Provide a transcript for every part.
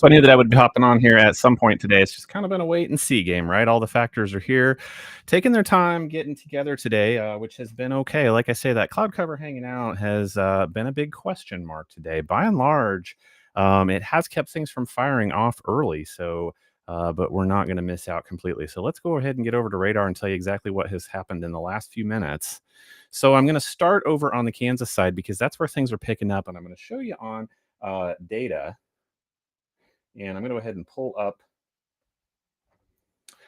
So I knew that I would be hopping on here at some point today. It's just kind of been a wait and see game, right? All the factors are here, taking their time, getting together today, which has been okay. Like I say, that cloud cover hanging out has been a big question mark today. By and large, it has kept things from firing off early. But we're not going to miss out completely. So let's go ahead and get over to radar and tell you exactly what has happened in the last few minutes. So I'm going to start over on the Kansas side because that's where things are picking up, and I'm going to show you on data. And I'm going to go ahead and pull up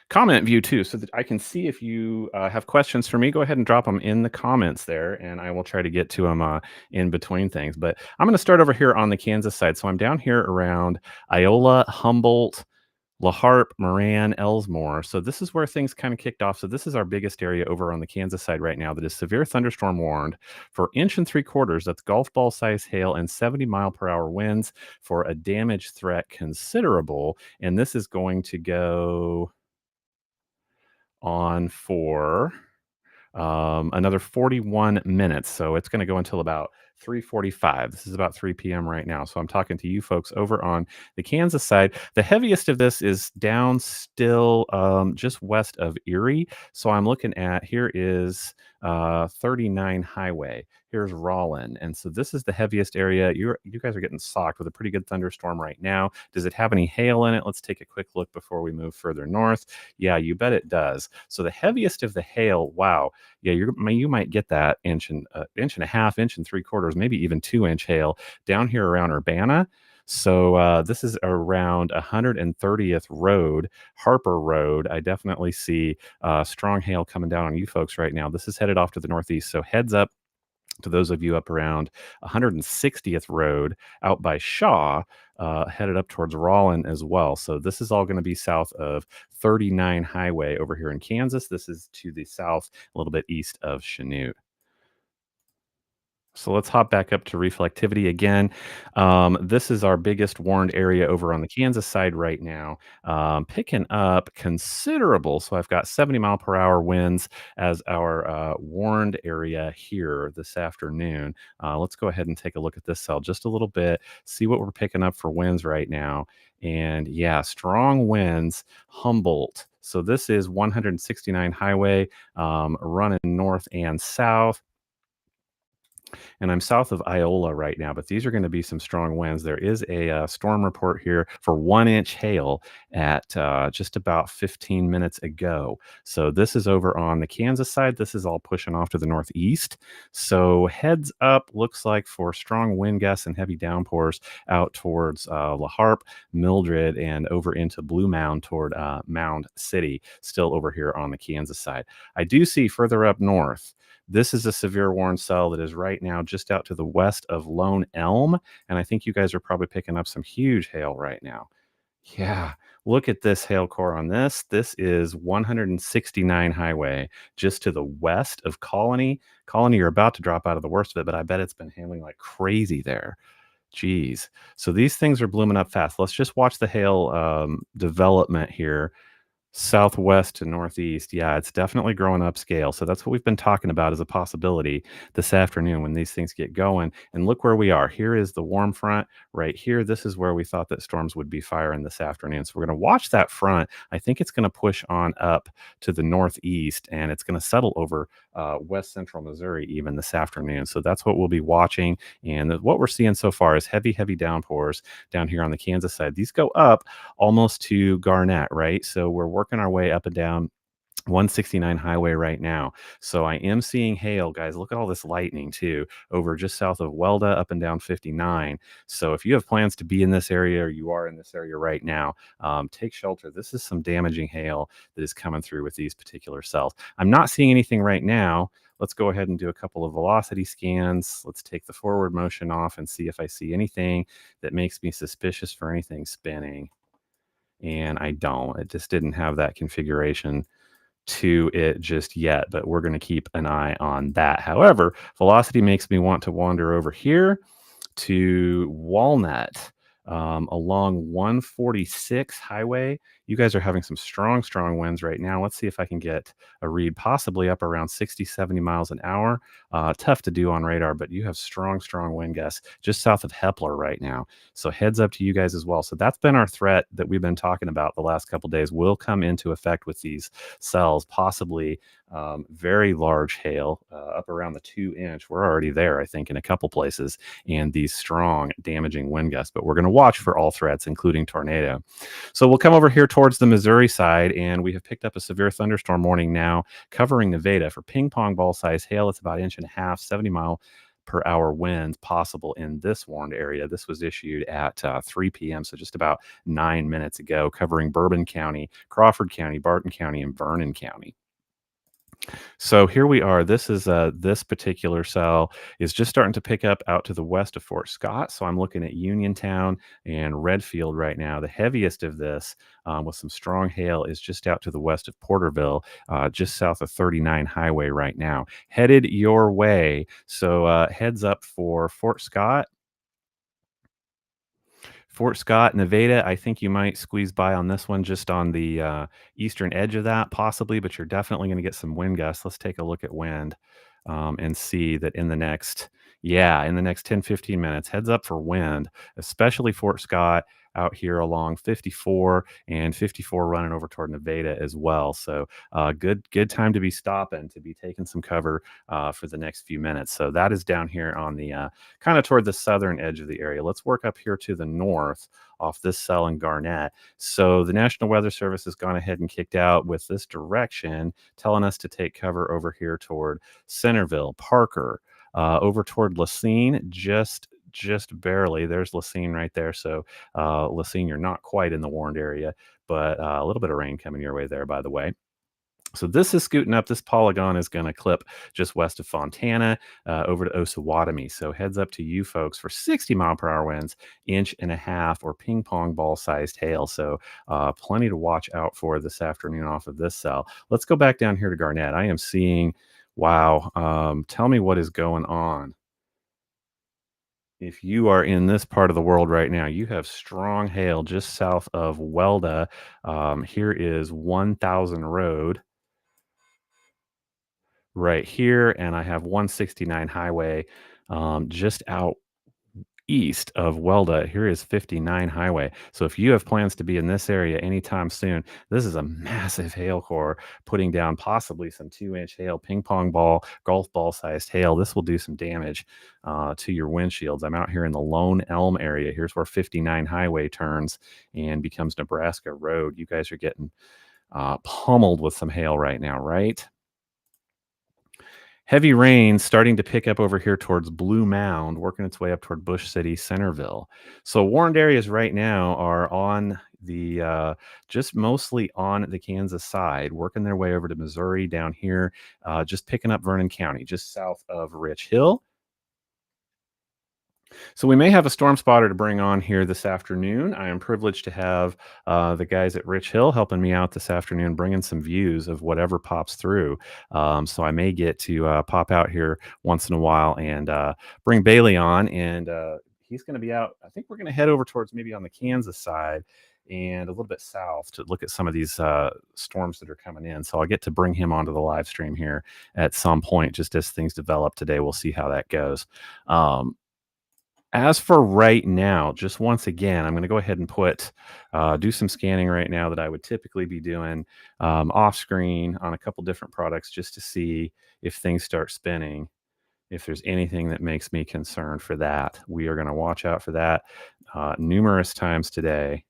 comment view too, so that I can see if you have questions for me. Go ahead and drop them in the comments there, and I will try to get to them in between things. But I'm going to start over here on the Kansas side. So I'm down here around Iola, Humboldt, La Harpe, Moran, Elsmore. So this is where things kind of kicked off. So this is our biggest area over on the Kansas side right now that is severe thunderstorm warned for 1.75 inches. That's golf ball size hail and 70-mile-per-hour winds for a damage threat considerable. And this is going to go on for another 41 minutes. So it's going to go until about 3:45. This is about 3 p.m. right now. So I'm talking to you folks over on the Kansas side. The heaviest of this is down still just west of Erie. So I'm looking at, here is 39 Highway. Here's Rollin. And so this is the heaviest area. You guys are getting socked with a pretty good thunderstorm right now. Does it have any hail in it? Let's take a quick look before we move further north. Yeah, you bet it does. So the heaviest of the hail, wow. Yeah, you might get that inch and a half, 1.75 inches, maybe even 2-inch hail down here around Urbana. So this is around 130th Road, Harper Road. I definitely see strong hail coming down on you folks right now. This is headed off to the northeast. So heads up to those of you up around 160th Road out by Shaw, headed up towards Rollin as well. So this is all going to be south of 39 Highway over here in Kansas. This is to the south, a little bit east of Chanute. So let's hop back up to reflectivity again. This is our biggest warned area over on the Kansas side right now, picking up considerable. So I've got 70-mile-per-hour winds as our warned area here this afternoon. Let's go ahead and take a look at this cell just a little bit, see what we're picking up for winds right now. And yeah, strong winds, Humboldt. So this is 169 Highway, running north and south. And I'm south of Iola right now, but these are going to be some strong winds. There is a storm report here for 1-inch hail at just about 15 minutes ago. So this is over on the Kansas side. This is all pushing off to the northeast. So heads up, looks like, for strong wind gusts and heavy downpours out towards La Harpe, Mildred, and over into Blue Mound toward Mound City, still over here on the Kansas side. I do see further up north, this is a severe warn cell that is right now just out to the west of Lone Elm. And I think you guys are probably picking up some huge hail right now. Yeah, look at this hail core on this. This is 169 Highway, just to the west of Colony. Colony, you're about to drop out of the worst of it, but I bet it's been hailing like crazy there. Geez. So these things are blooming up fast. Let's just watch the hail development here. Southwest to northeast. Yeah, it's definitely growing upscale. So that's what we've been talking about as a possibility this afternoon when these things get going. And look where we are. Here is the warm front right here. This is where we thought that storms would be firing this afternoon. So we're going to watch that front. I think it's going to push on up to the northeast, and it's going to settle over west central Missouri even this afternoon. So that's what we'll be watching. And what we're seeing so far is heavy, heavy downpours down here on the Kansas side. These go up almost to Garnett, right? So we're working our way up and down 169 Highway right now. So I am seeing hail, guys. Look at all this lightning too, over just south of Welda, up and down 59. So if you have plans to be in this area, or you are in this area right now, take shelter. This is some damaging hail that is coming through with these particular cells. I'm not seeing anything right now. Let's go ahead and do a couple of velocity scans. Let's take the forward motion off and see if I see anything that makes me suspicious for anything spinning. And I don't. It just didn't have that configuration to it just yet, but we're going to keep an eye on that. However, velocity makes me want to wander over here to Walnut. along 146 highway. You guys are having some strong, strong winds right now. Let's see if I can get a read, possibly up around 60, 70 miles an hour. Tough to do on radar, but you have strong, strong wind gusts just south of Hepler right now. So heads up to you guys as well. So that's been our threat that we've been talking about the last couple days will come into effect with these cells, possibly very large hail up around the 2 inch. We're already there, I think, in a couple places, and these strong, damaging wind gusts. But we're going to watch for all threats, including tornado. So we'll come over here towards the Missouri side, and we have picked up a severe thunderstorm warning now covering Nevada for ping pong ball size hail. It's about 1.5 inches, 70-mile-per-hour winds possible in this warned area. This was issued at 3 p.m., so just about 9 minutes ago, covering Bourbon County, Crawford County, Barton County, and Vernon County. So here we are. This particular cell is just starting to pick up out to the west of Fort Scott. So I'm looking at Uniontown and Redfield right now. The heaviest of this, with some strong hail, is just out to the west of Porterville, just south of 39 Highway right now, headed your way. So heads up for Fort Scott. Fort Scott, Nevada, I think you might squeeze by on this one just on the eastern edge of that, possibly, but you're definitely going to get some wind gusts. Let's take a look at wind and see that in the next 10, 15 minutes, heads up for wind, especially Fort Scott out here along 54 and 54 running over toward Nevada as well. So good time to be stopping, to be taking some cover for the next few minutes. So that is down here on the kind of toward the southern edge of the area. Let's work up here to the north off this cell in Garnett. So the National Weather Service has gone ahead and kicked out with this direction, telling us to take cover over here toward Centerville, Parker, over toward Lacine, just barely. There's Lacine right there. So Lacine, you're not quite in the warned area, but a little bit of rain coming your way there, by the way. So this is scooting up. This polygon is going to clip just west of Fontana over to Osawatomie. So heads up to you folks for 60-mile-per-hour winds, 1.5 inches or ping pong ball sized hail. So plenty to watch out for this afternoon off of this cell. Let's go back down here to Garnett. I am seeing, wow, tell me what is going on. If you are in this part of the world right now, you have strong hail just south of Welda. Here is 1000 Road right here, and I have 169 highway just out east of Welda. Here is 59 highway. So if you have plans to be in this area anytime soon, this is a massive hail core putting down possibly some 2 inch hail, ping pong ball, golf ball sized hail. This will do some damage to your windshields. I'm out here in the Lone Elm area. Here's where 59 highway turns and becomes Nebraska Road. You guys are getting pummeled with some hail right now, right? Heavy rain starting to pick up over here towards Blue Mound, working its way up toward Bush City, Centerville. So warned areas right now are on the just mostly on the Kansas side, working their way over to Missouri down here, just picking up Vernon County, just south of Rich Hill. So we may have a storm spotter to bring on here this afternoon. I am privileged to have the guys at Rich Hill helping me out this afternoon, bringing some views of whatever pops through. So I may get to pop out here once in a while and bring Bailey on, and he's going to be out. I think we're going to head over towards maybe on the Kansas side and a little bit south to look at some of these storms that are coming in. So I'll get to bring him onto the live stream here at some point, just as things develop today. We'll see how that goes. As for right now, just once again, I'm going to go ahead and do some scanning right now that I would typically be doing off screen on a couple different products just to see if things start spinning. If there's anything that makes me concerned for that, we are going to watch out for that numerous times today.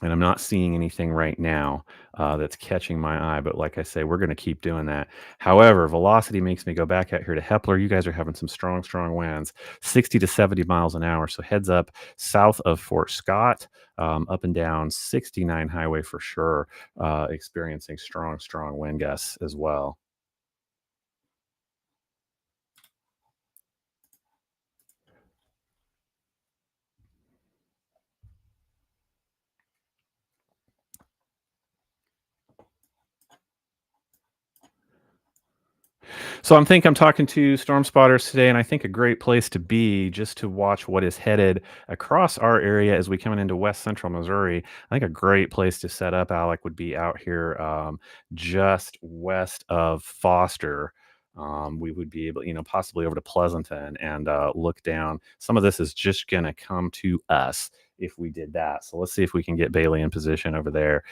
And I'm not seeing anything right now that's catching my eye. But like I say, we're going to keep doing that. However, velocity makes me go back out here to Hepler. You guys are having some strong, strong winds, 60 to 70 miles an hour. So heads up south of Fort Scott, up and down 69 highway for sure, experiencing strong, strong wind gusts as well. So I'm talking to storm spotters today, and I think a great place to be just to watch what is headed across our area as we coming into west central Missouri. I think a great place to set up, Alec, would be out here just west of Foster. We would be able, possibly over to Pleasanton and look down. Some of this is just going to come to us if we did that. So let's see if we can get Bailey in position over there,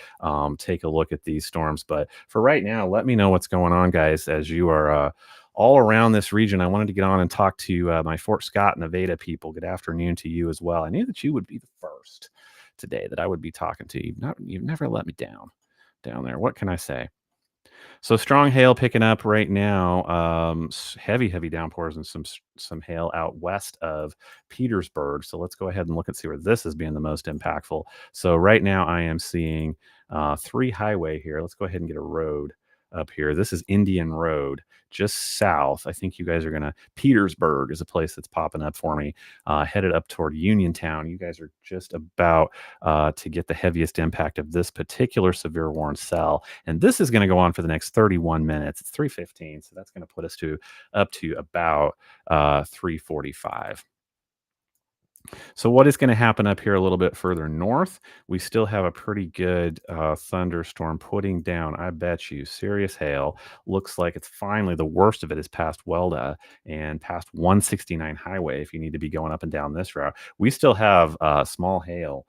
take a look at these storms. But for right now, let me know what's going on, guys, as you are all around this region. I wanted to get on and talk to my Fort Scott, Nevada people. Good afternoon to you as well. I knew that you would be the first today that I would be talking to. You've never let me down there. What can I say? So strong hail picking up right now. Heavy downpours and some hail out west of Petersburg. So let's go ahead and look and see where this is being the most impactful. So right now I am seeing 3 highway here. Let's go ahead and get a road up here. This is Indian Road, just south. I think you guys are gonna. Petersburg is a place that's popping up for me. Headed up toward Uniontown. You guys are just about to get the heaviest impact of this particular severe warning cell. And this is going to go on for the next 31 minutes. It's 3:15, so that's going to put us to up to about 3:45. So what is going to happen up here a little bit further north? We still have a pretty good thunderstorm putting down, I bet you, serious hail. Looks like it's finally the worst of it is past Welda and past 169 highway if you need to be going up and down this route. We still have small hail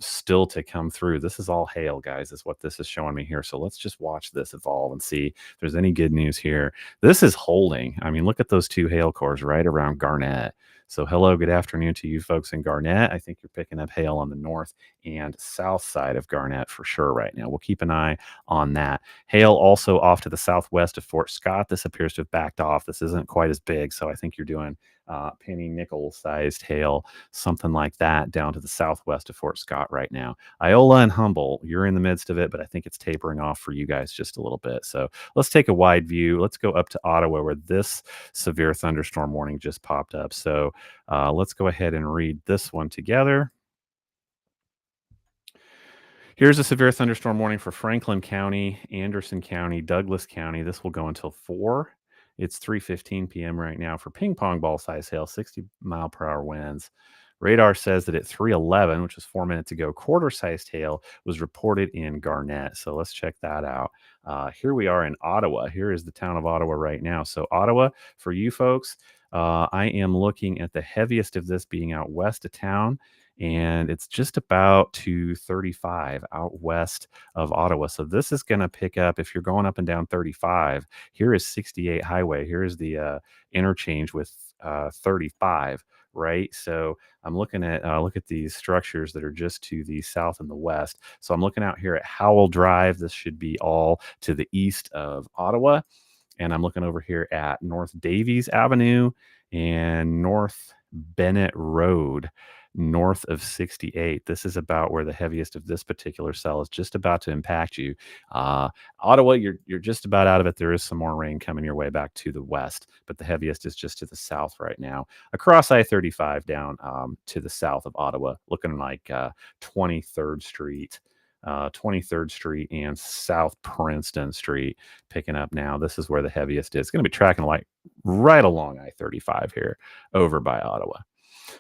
still to come through. This is all hail, guys, is what this is showing me here. So let's just watch this evolve and see if there's any good news here. This is holding. I mean, look at those 2 hail cores right around Garnett. So hello, good afternoon to you folks in Garnett. I think you're picking up hail on the north and south side of Garnett for sure right now. We'll keep an eye on that. Hail also off to the southwest of Fort Scott. This appears to have backed off. This isn't quite as big, so I think you're doing penny nickel sized hail, something like that, down to the southwest of Fort Scott right now. Iola and Humboldt, you're in the midst of it, but I think it's tapering off for you guys just a little bit. So let's take a wide view. Let's go up to Ottawa where this severe thunderstorm warning just popped up. So let's go ahead and read this one together. Here's a severe thunderstorm warning for Franklin County, Anderson County, Douglas County. This will go until 4. It's 3:15 p.m. right now for ping pong ball size hail, 60-mile-per-hour winds. Radar says that at 3:11, which was 4 minutes ago, quarter-sized hail was reported in Garnett. So let's check that out. Here we are in Ottawa. Here is the town of Ottawa right now. So Ottawa, for you folks, I am looking at the heaviest of this being out west of town, and it's just about 235 out west of Ottawa. So this is going to pick up if you're going up and down 35. Here is 68 highway. Here is the interchange with 35. Right, so I'm looking at look at these structures that are just to the south and the west. So I'm looking out here at Howell Drive. This should be all to the east of Ottawa, and I'm looking over here at North Davies Avenue and North Bennett Road, north of 68. This is about where the heaviest of this particular cell is just about to impact you. Ottawa, you're just about out of it. There is some more rain coming your way back to the west, but the heaviest is just to the south right now. Across I-35 down to the south of Ottawa, looking like 23rd Street. 23rd Street and South Princeton Street picking up now. This is where the heaviest is. It's going to be tracking like right along I-35 here over by Ottawa.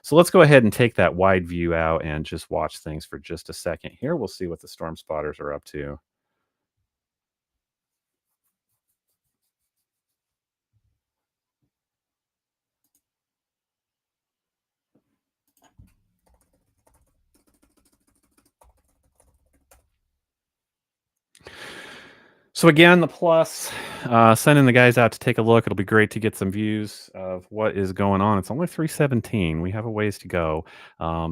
So let's go ahead and take that wide view out and just watch things for just a second here. We'll see what the storm spotters are up to. So again, the plus, sending the guys out to take a look. It'll be great to get some views of what is going on. It's only 3:17. We have a ways to go.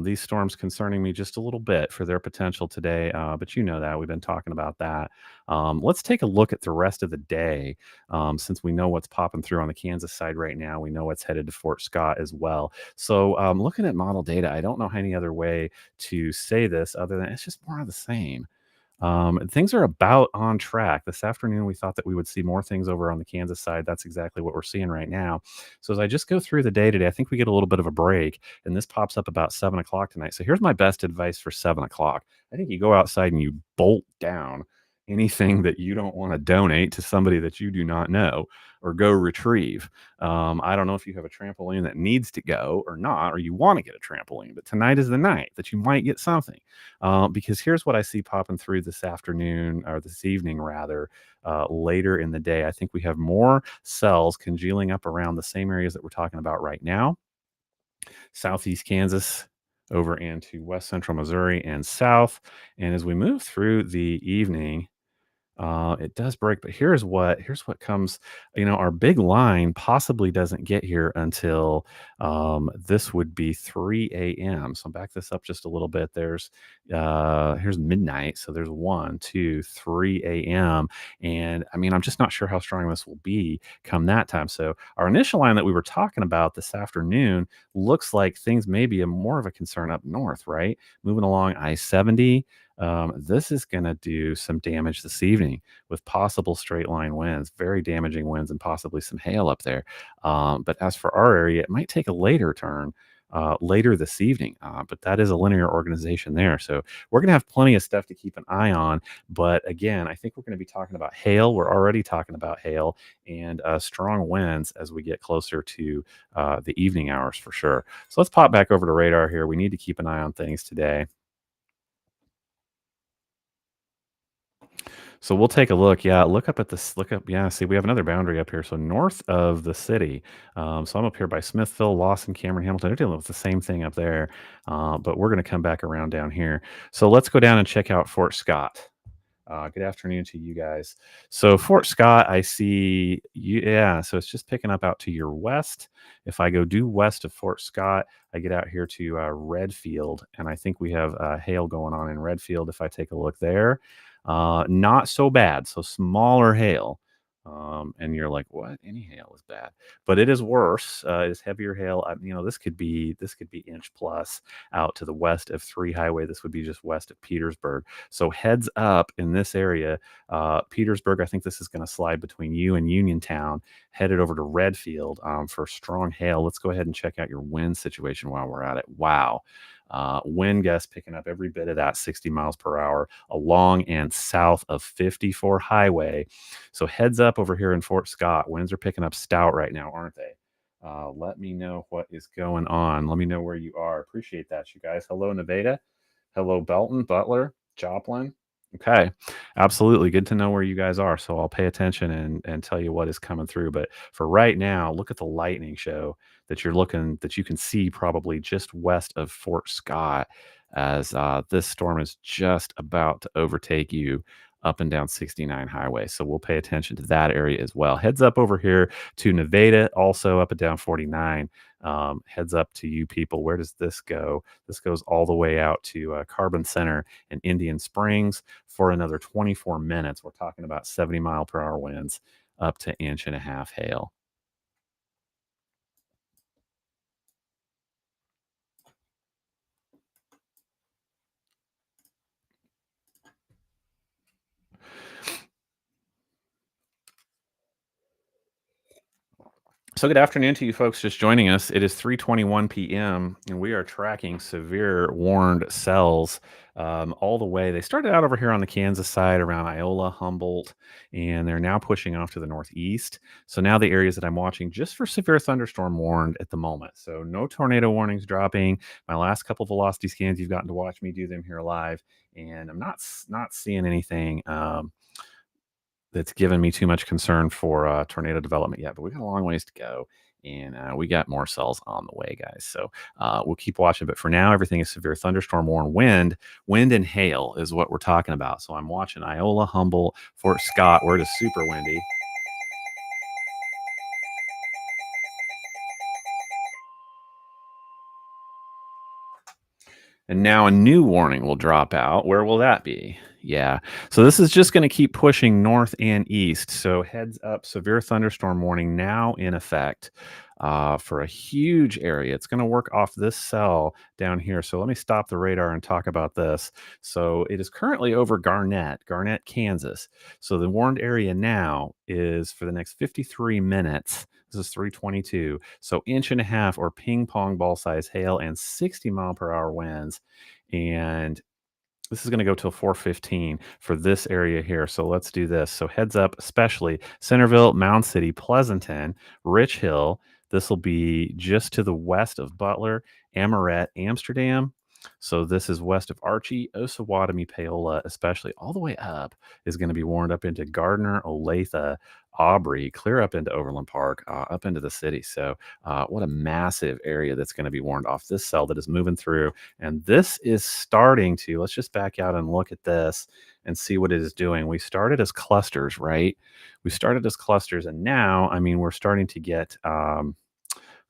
These storms concerning me just a little bit for their potential today, but you know that. We've been talking about that. Let's take a look at the rest of the day, since we know what's popping through on the Kansas side right now. We know what's headed to Fort Scott as well. So looking at model data, I don't know any other way to say this other than it's just more of the same. Things are about on track. This afternoon, we thought that we would see more things over on the Kansas side. That's exactly what we're seeing right now. So as I just go through the day today, I think we get a little bit of a break, and this pops up about 7 o'clock tonight. So here's my best advice for 7 o'clock. I think you go outside and you bolt down anything that you don't want to donate to somebody that you do not know or go retrieve. I don't know if you have a trampoline that needs to go or not, or you want to get a trampoline, but tonight is the night that you might get something. Because here's what I see popping through this afternoon, or this evening rather, later in the day. I think we have more cells congealing up around the same areas that we're talking about right now: southeast Kansas over into west central Missouri and south. And as we move through the evening, it does break, but here's what comes. Our big line possibly doesn't get here until this would be 3 a.m. So back this up just a little bit. Here's midnight, so there's 1, 2, 3 a.m. And I mean, I'm just not sure how strong this will be come that time. So our initial line that we were talking about this afternoon looks like things may be more of a concern up north, right? Moving along I-70. This is going to do some damage this evening with possible straight line winds, very damaging winds, and possibly some hail up there. But as for our area, it might take a later turn. Later this evening, but that is a linear organization there. So we're going to have plenty of stuff to keep an eye on. But again, I think we're going to be talking about hail. We're already talking about hail and strong winds as we get closer to the evening hours for sure. So let's pop back over to radar here. We need to keep an eye on things today. So we'll take a look. Yeah, look up at this. Look up. Yeah, see, we have another boundary up here. So north of the city. So I'm up here by Smithville, Lawson, Cameron, Hamilton. They're dealing with the same thing up there, but we're going to come back around down here. So let's go down and check out Fort Scott. Good afternoon to you guys. So Fort Scott, I see you. Yeah, so it's just picking up out to your west. If I go due west of Fort Scott, I get out here to Redfield, and I think we have hail going on in Redfield. If I take a look there, not so bad. So smaller hail. And you're like, what? Any hail is bad, but it is worse. It is heavier hail. This could be inch plus out to the west of 3 Highway. This would be just west of Petersburg. So heads up in this area, Petersburg. I think this is going to slide between you and Uniontown, headed over to Redfield for strong hail. Let's go ahead and check out your wind situation while we're at it. Wow. Wind gusts picking up every bit of that 60 miles per hour along and south of 54 Highway. So heads up over here in Fort Scott. Winds are picking up stout right now, aren't they? Let me know what is going on. Let me know where you are. Appreciate that, you guys. Hello, Nevada. Hello, Belton, Butler, Joplin. Okay, absolutely. Good to know where you guys are. So I'll pay attention and tell you what is coming through. But for right now, look at the lightning show that you can see probably just west of Fort Scott as this storm is just about to overtake you up and down 69 Highway. So we'll pay attention to that area as well. Heads up over here to Nevada, also up and down 49. Heads up to you people. Where does this go? This goes all the way out to Carbon Center and Indian Springs for another 24 minutes. We're talking about 70-mile-per-hour winds, up to inch and a half hail. So good afternoon to you folks just joining us. It is 3:21 p.m. and we are tracking severe warned cells all the way. They started out over here on the Kansas side around Iola, Humboldt, and they're now pushing off to the northeast. So now the areas that I'm watching just for severe thunderstorm warned at the moment. So no tornado warnings dropping. My last couple velocity scans, you've gotten to watch me do them here live, and I'm not seeing anything. That's given me too much concern for tornado development yet, but we got a long ways to go, and we got more cells on the way, guys. So we'll keep watching. But for now, everything is severe thunderstorm warned. Wind and hail is what we're talking about. So I'm watching Iola, Humboldt, Fort Scott, where it is super windy. And now a new warning will drop out. Where will that be? Yeah. So this is just going to keep pushing north and east. So heads up, severe thunderstorm warning now in effect for a huge area. It's going to work off this cell down here. So let me stop the radar and talk about this. So it is currently over Garnett, Kansas. So the warned area now is for the next 53 minutes. This is 322. So inch and a half or ping pong ball size hail and 60-mile-per-hour winds. And This is gonna go till 4:15 for this area here, so let's do this. So heads up, especially Centerville, Mound City, Pleasanton, Rich Hill. This will be just to the west of Butler, Amaret, Amsterdam. So this is west of Archie, Osawatomie, Paola, especially all the way up is gonna be warmed up into Gardner, Olathe, Aubrey, clear up into Overland Park, up into the city. So what a massive area that's gonna be warned off this cell that is moving through, and this is starting to, let's just back out and look at this and see what it is doing. We started as clusters, right? We started as clusters, and now, I mean, we're starting to get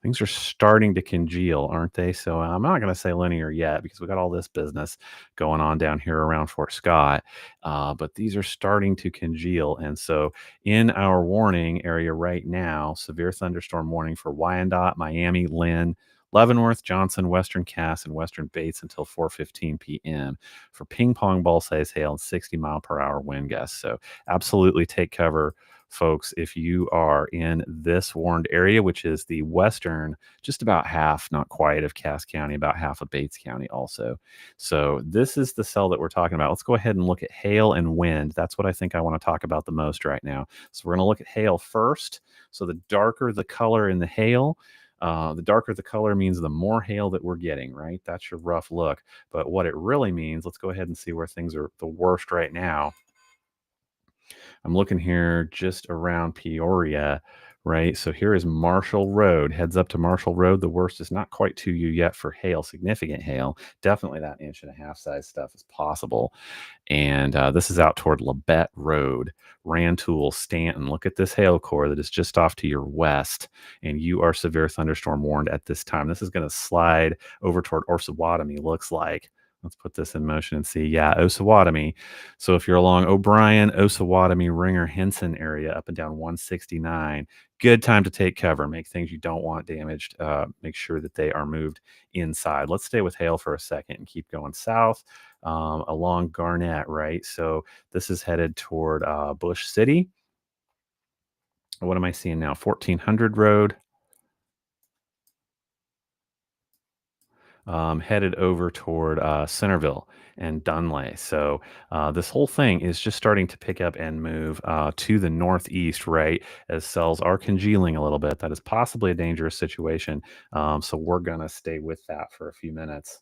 things are starting to congeal, aren't they? So I'm not going to say linear yet because we got all this business going on down here around Fort Scott, but these are starting to congeal. And so in our warning area right now, severe thunderstorm warning for Wyandotte, Miami, Lynn, Leavenworth, Johnson, Western Cass, and Western Bates until 4:15 p.m. for ping pong ball size hail and 60-mile-per-hour wind gusts. So absolutely take cover, folks, if you are in this warned area, which is the western, just about half, not quite, of Cass County, about half of Bates County also. So this is the cell that we're talking about. Let's go ahead and look at hail and wind. That's what I think I want to talk about the most right now. So we're going to look at hail first. So the darker the color in the hail, the darker the color means the more hail that we're getting, right? That's your rough look. But what it really means, let's go ahead and see where things are the worst right now. I'm looking here just around Peoria, right? So here is Marshall Road, heads up to Marshall Road. The worst is not quite to you yet for hail, significant hail. Definitely that inch and a half size stuff is possible. And this is out toward Labette Road, Rantoul, Stanton. Look at this hail core that is just off to your west, and you are severe thunderstorm warned at this time. This is going to slide over toward Osawatomie, looks like. Let's put this in motion and see. Yeah, Osawatomie. So if you're along O'Brien, Osawatomie, Ringer, Henson area up and down 169, good time to take cover. Make things you don't want damaged. Make sure that they are moved inside. Let's stay with hail for a second and keep going south along Garnett, right? So this is headed toward Bush City. What am I seeing now? 1400 Road. Headed over toward Centerville and Dunlay. So this whole thing is just starting to pick up and move to the northeast, right? As cells are congealing a little bit. That is possibly a dangerous situation. So we're going to stay with that for a few minutes.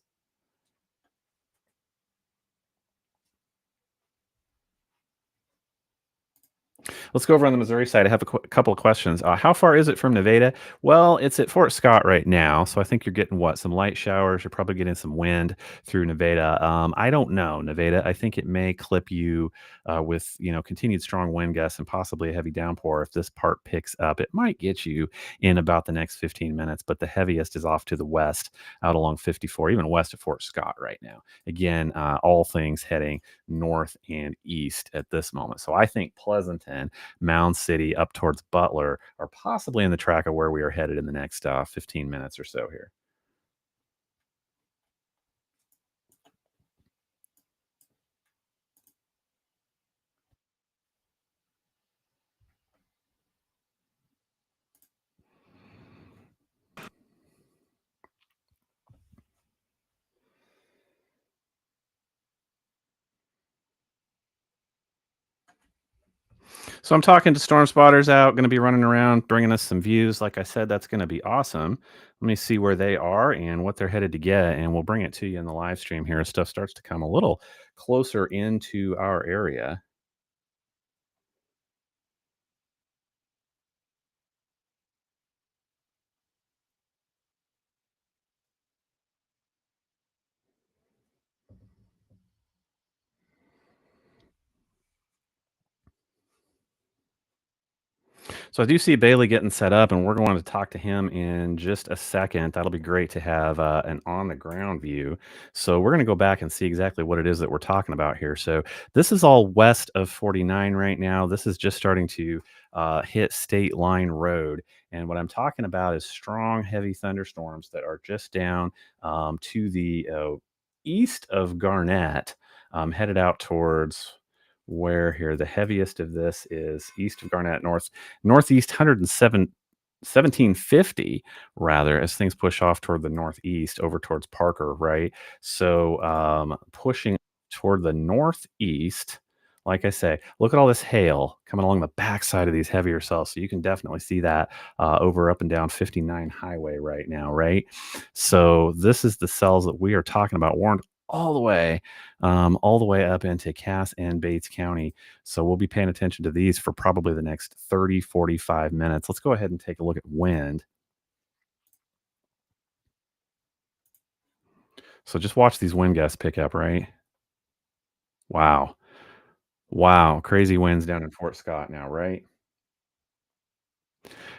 Let's go over on the Missouri side. I have a couple of questions. How far is it from Nevada? Well, it's at Fort Scott right now, so I think you're getting what? Some light showers. You're probably getting some wind through Nevada. I don't know, Nevada. I think it may clip you with continued strong wind gusts and possibly a heavy downpour. If this part picks up, it might get you in about the next 15 minutes. But the heaviest is off to the west, out along 54, even west of Fort Scott right now. Again, all things heading north and east at this moment. So I think Pleasanton, Mound City, up towards Butler are possibly in the track of where we are headed in the next 15 minutes or so here. So I'm talking to storm spotters out, going to be running around, bringing us some views. Like I said, that's going to be awesome. Let me see where they are and what they're headed to get, and we'll bring it to you in the live stream here as stuff starts to come a little closer into our area. So I do see Bailey getting set up, and we're going to talk to him in just a second. That'll be great to have an on the ground view. So we're going to go back and see exactly what it is that we're talking about here. So this is all west of 49 right now. This is just starting to hit State Line Road. And what I'm talking about is strong, heavy thunderstorms that are just down to the east of Garnett, headed out towards where here the heaviest of this is east of Garnett, northeast 1750 rather, as things push off toward the northeast over towards Parker, right? So pushing toward the northeast, like I say, look at all this hail coming along the backside of these heavier cells. So you can definitely see that over up and down 59 highway right now, right? So this is the cells that we are talking about, warned all the way up into Cass and Bates County. So we'll be paying attention to these for probably the next 30, 45 minutes. Let's go ahead and take a look at wind. So just watch these wind gusts pick up, right? Wow. Wow. Crazy winds down in Fort Scott now, right?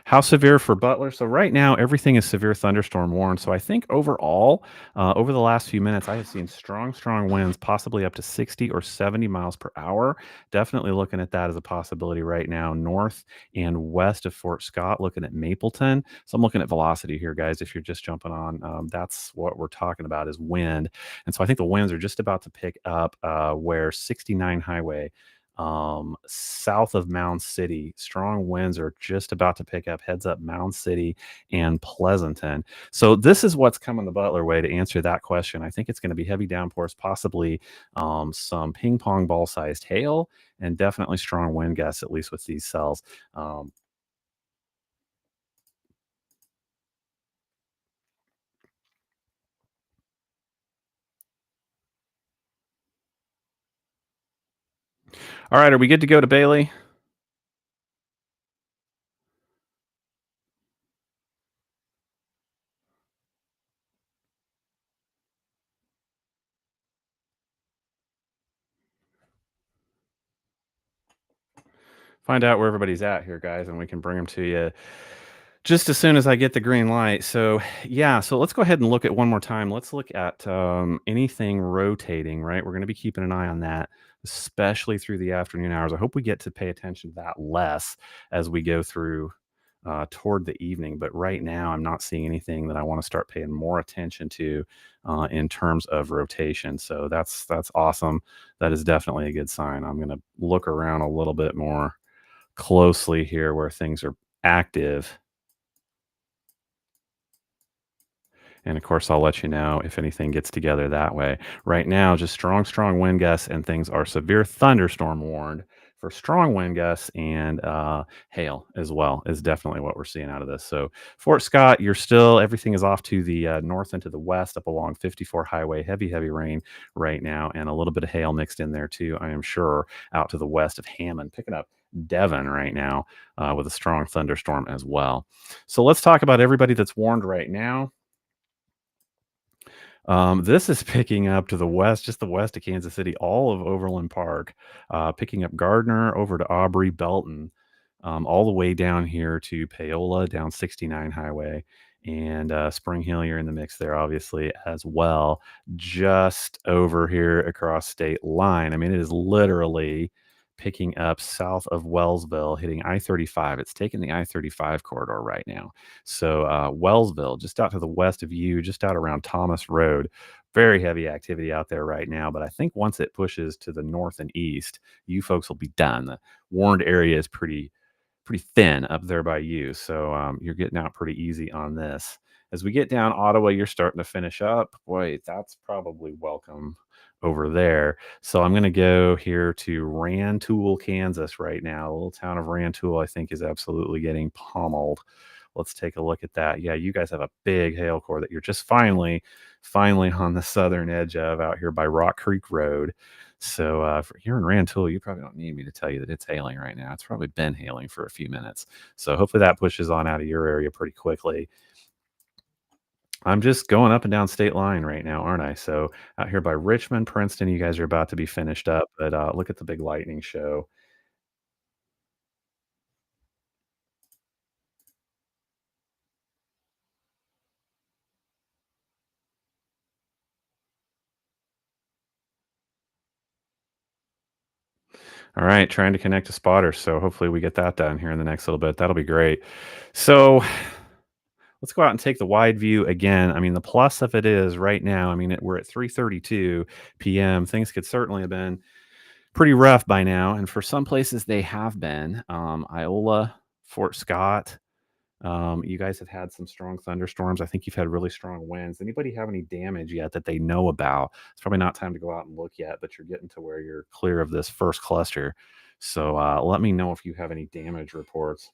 How severe for Butler? So right now, everything is severe thunderstorm warned. So I think overall, over the last few minutes, I have seen strong, strong winds, possibly up to 60 or 70 miles per hour. Definitely looking at that as a possibility right now, north and west of Fort Scott, looking at Mapleton. So I'm looking at velocity here, guys. If you're just jumping on, that's what we're talking about is wind. And so I think the winds are just about to pick up where 69 highway south of Mound City. Strong winds are just about to pick up, heads up Mound City and Pleasanton. So this is what's coming the Butler way to answer that question. I think it's going to be heavy downpours, possibly some ping pong ball sized hail, and definitely strong wind gusts, at least with these cells. Um, all right, are we good to go to Bailey? Find out where everybody's at here, guys, and we can bring them to you just as soon as I get the green light. So, yeah, so let's go ahead and look at one more time. Let's look at anything rotating, right? We're going to be keeping an eye on that, especially through the afternoon hours. I hope we get to pay attention to that less as we go through toward the evening. But right now, I'm not seeing anything that I want to start paying more attention to in terms of rotation. So that's awesome. That is definitely a good sign. I'm going to look around a little bit more closely here where things are active. And of course, I'll let you know if anything gets together that way. Right now, just strong, strong wind gusts and things are severe thunderstorm warned for strong wind gusts and hail as well is definitely what we're seeing out of this. So Fort Scott, you're still everything is off to the north and to the west up along 54 highway. Heavy, heavy rain right now, and a little bit of hail mixed in there too. I am sure out to the west of Hammond, picking up Devon right now with a strong thunderstorm as well. So let's talk about everybody that's warned right now. This is picking up to the west, just the west of Kansas City, all of Overland Park, picking up Gardner over to Aubrey, Belton, all the way down here to Paola, down 69 Highway, and Spring Hill. You're in the mix there, obviously, as well. Just over here across state line. I mean, it is literally picking up south of Wellsville, hitting I-35. It's taking the I-35 corridor right now. So Wellsville, just out to the west of you, just out around Thomas Road. Very heavy activity out there right now, but I think once it pushes to the north and east, you folks will be done. The warned area is pretty thin up there by you, so you're getting out pretty easy on this. As we get down Ottawa, you're starting to finish up. Boy, that's probably welcome over there. So I'm going to go here to Rantoul, Kansas right now. A little town of Rantoul, I think, is absolutely getting pummeled. Let's take a look at that. Yeah, you guys have a big hail core that you're just finally on the southern edge of out here by Rock Creek Road. So for here in Rantoul, you probably don't need me to tell you that it's hailing right now. It's probably been hailing for a few minutes. So hopefully that pushes on out of your area pretty quickly. I'm just going up and down state line right now, aren't I? So out here by Richmond, Princeton, you guys are about to be finished up, but look at the big lightning show. All right, trying to connect a spotter. So hopefully we get that done here in the next little bit. That'll be great. So let's go out and take the wide view again. I mean, the plus of it is right now, I mean, we're at 3:32 p.m. Things could certainly have been pretty rough by now, and for some places they have been. Iola, Fort Scott, You guys have had some strong thunderstorms. I think you've had really strong winds. Anybody have any damage yet that they know about? It's probably not time to go out and look yet, but you're getting to where you're clear of this first cluster. So let me know if you have any damage reports.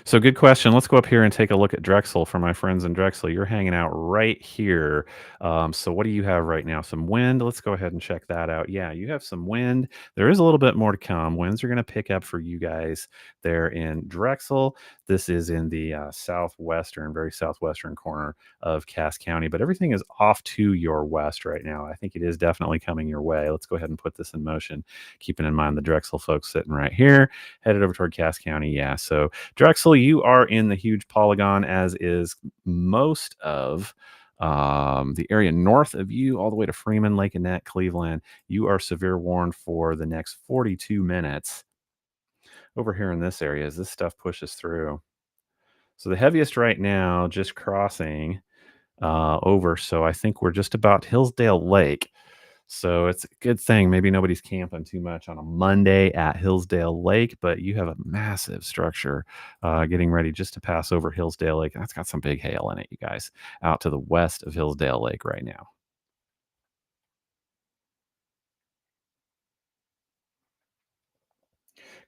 So good question. Let's go up here and take a look at Drexel for my friends in Drexel. You're hanging out right here. So what do you have right now? Some wind. Let's go ahead and check that out. Yeah, you have some wind. There is a little bit more to come. Winds are going to pick up for you guys there in Drexel. This is in the southwestern, very southwestern corner of Cass County, but everything is off to your west right now. I think it is definitely coming your way. Let's go ahead and put this in motion, keeping in mind the Drexel folks sitting right here, headed over toward Cass County. Yeah, so Drexel, you are in the huge polygon, as is most of the area north of you, all the way to Freeman, Lake Annette, Cleveland. You are severe warned for the next 42 minutes over here in this area as this stuff pushes through. So the heaviest right now, just crossing over. So I think we're just about Hillsdale Lake. So it's a good thing maybe nobody's camping too much on a Monday at Hillsdale Lake, but you have a massive structure getting ready just to pass over Hillsdale Lake. That's got some big hail in it, you guys, out to the west of Hillsdale Lake right now.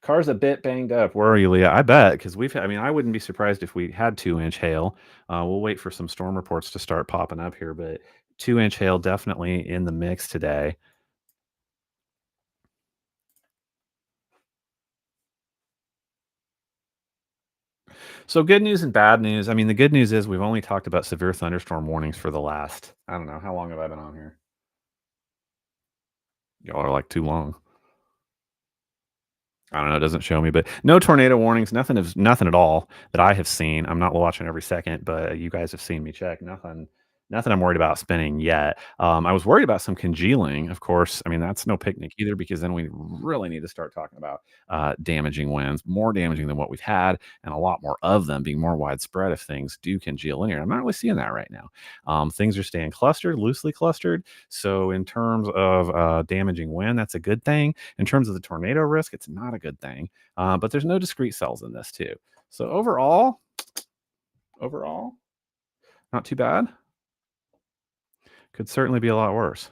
Car's a bit banged up. Where are you, Leah? I bet because I mean, I wouldn't be surprised if we had 2-inch hail. We'll wait for some storm reports to start popping up here, but 2-inch hail definitely in the mix today. So good news and bad news. I mean, the good news is we've only talked about severe thunderstorm warnings for the last, I don't know, how long have I been on here? Y'all are like too long. I don't know, it doesn't show me, but no tornado warnings, nothing at all that I have seen. I'm not watching every second, but you guys have seen me check. Nothing I'm worried about spinning yet. I was worried about some congealing, of course. I mean, that's no picnic either because then we really need to start talking about damaging winds, more damaging than what we've had, and a lot more of them being more widespread if things do congeal linear. I'm not really seeing that right now. Things are staying clustered, loosely clustered. So in terms of damaging wind, that's a good thing. In terms of the tornado risk, it's not a good thing. But there's no discrete cells in this too. So overall, not too bad. Could certainly be a lot worse.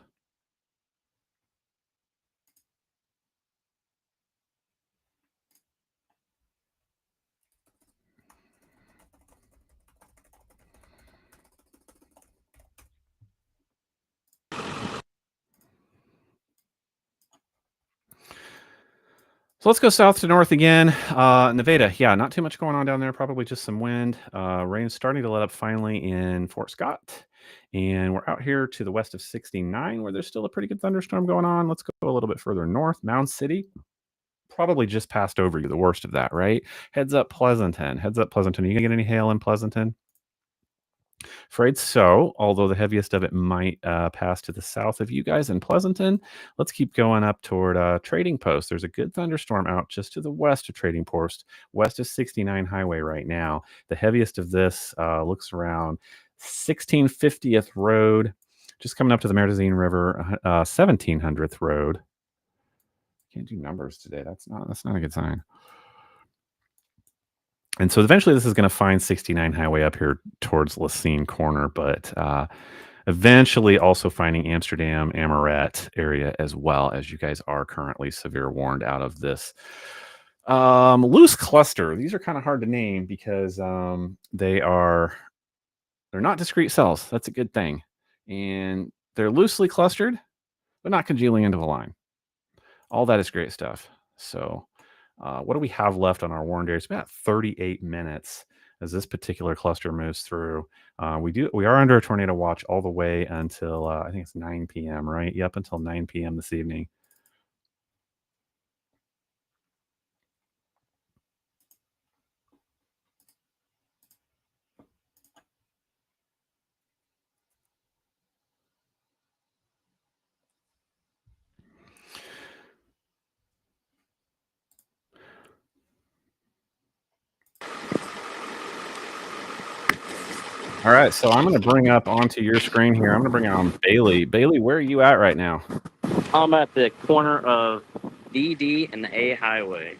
So let's go south to north again. Nevada, yeah, not too much going on down there. Probably just some wind. Rain's starting to let up finally in Fort Scott. And we're out here to the west of 69, where there's still a pretty good thunderstorm going on. Let's go a little bit further north. Mound City, probably just passed over you, the worst of that, right? Heads up Pleasanton. Heads up Pleasanton. Are you going to get any hail in Pleasanton? Afraid so, although the heaviest of it might pass to the south of you guys in Pleasanton. Let's keep going up toward Trading Post. There's a good thunderstorm out just to the west of Trading Post, west of 69 Highway right now. The heaviest of this looks around 1650th Road, just coming up to the Merzine River, 1700th Road. Can't do numbers today. That's not a good sign. And so eventually this is going to find 69 Highway up here towards Lacine Corner, but eventually also finding Amsterdam, Amoret area as well, as you guys are currently severe warned out of this loose cluster. These are kind of hard to name because they're not discrete cells. That's a good thing. And they're loosely clustered, but not congealing into a line. All that is great stuff. So what do we have left on our warned areas? About 38 minutes as this particular cluster moves through. We are under a tornado watch all the way until I think it's 9 p.m. Right? Yep, until 9 p.m. this evening. All right, so I'm going to bring up onto your screen here. I'm going to bring on Bailey. Bailey, where are you at right now? I'm at the corner of DD and the A Highway,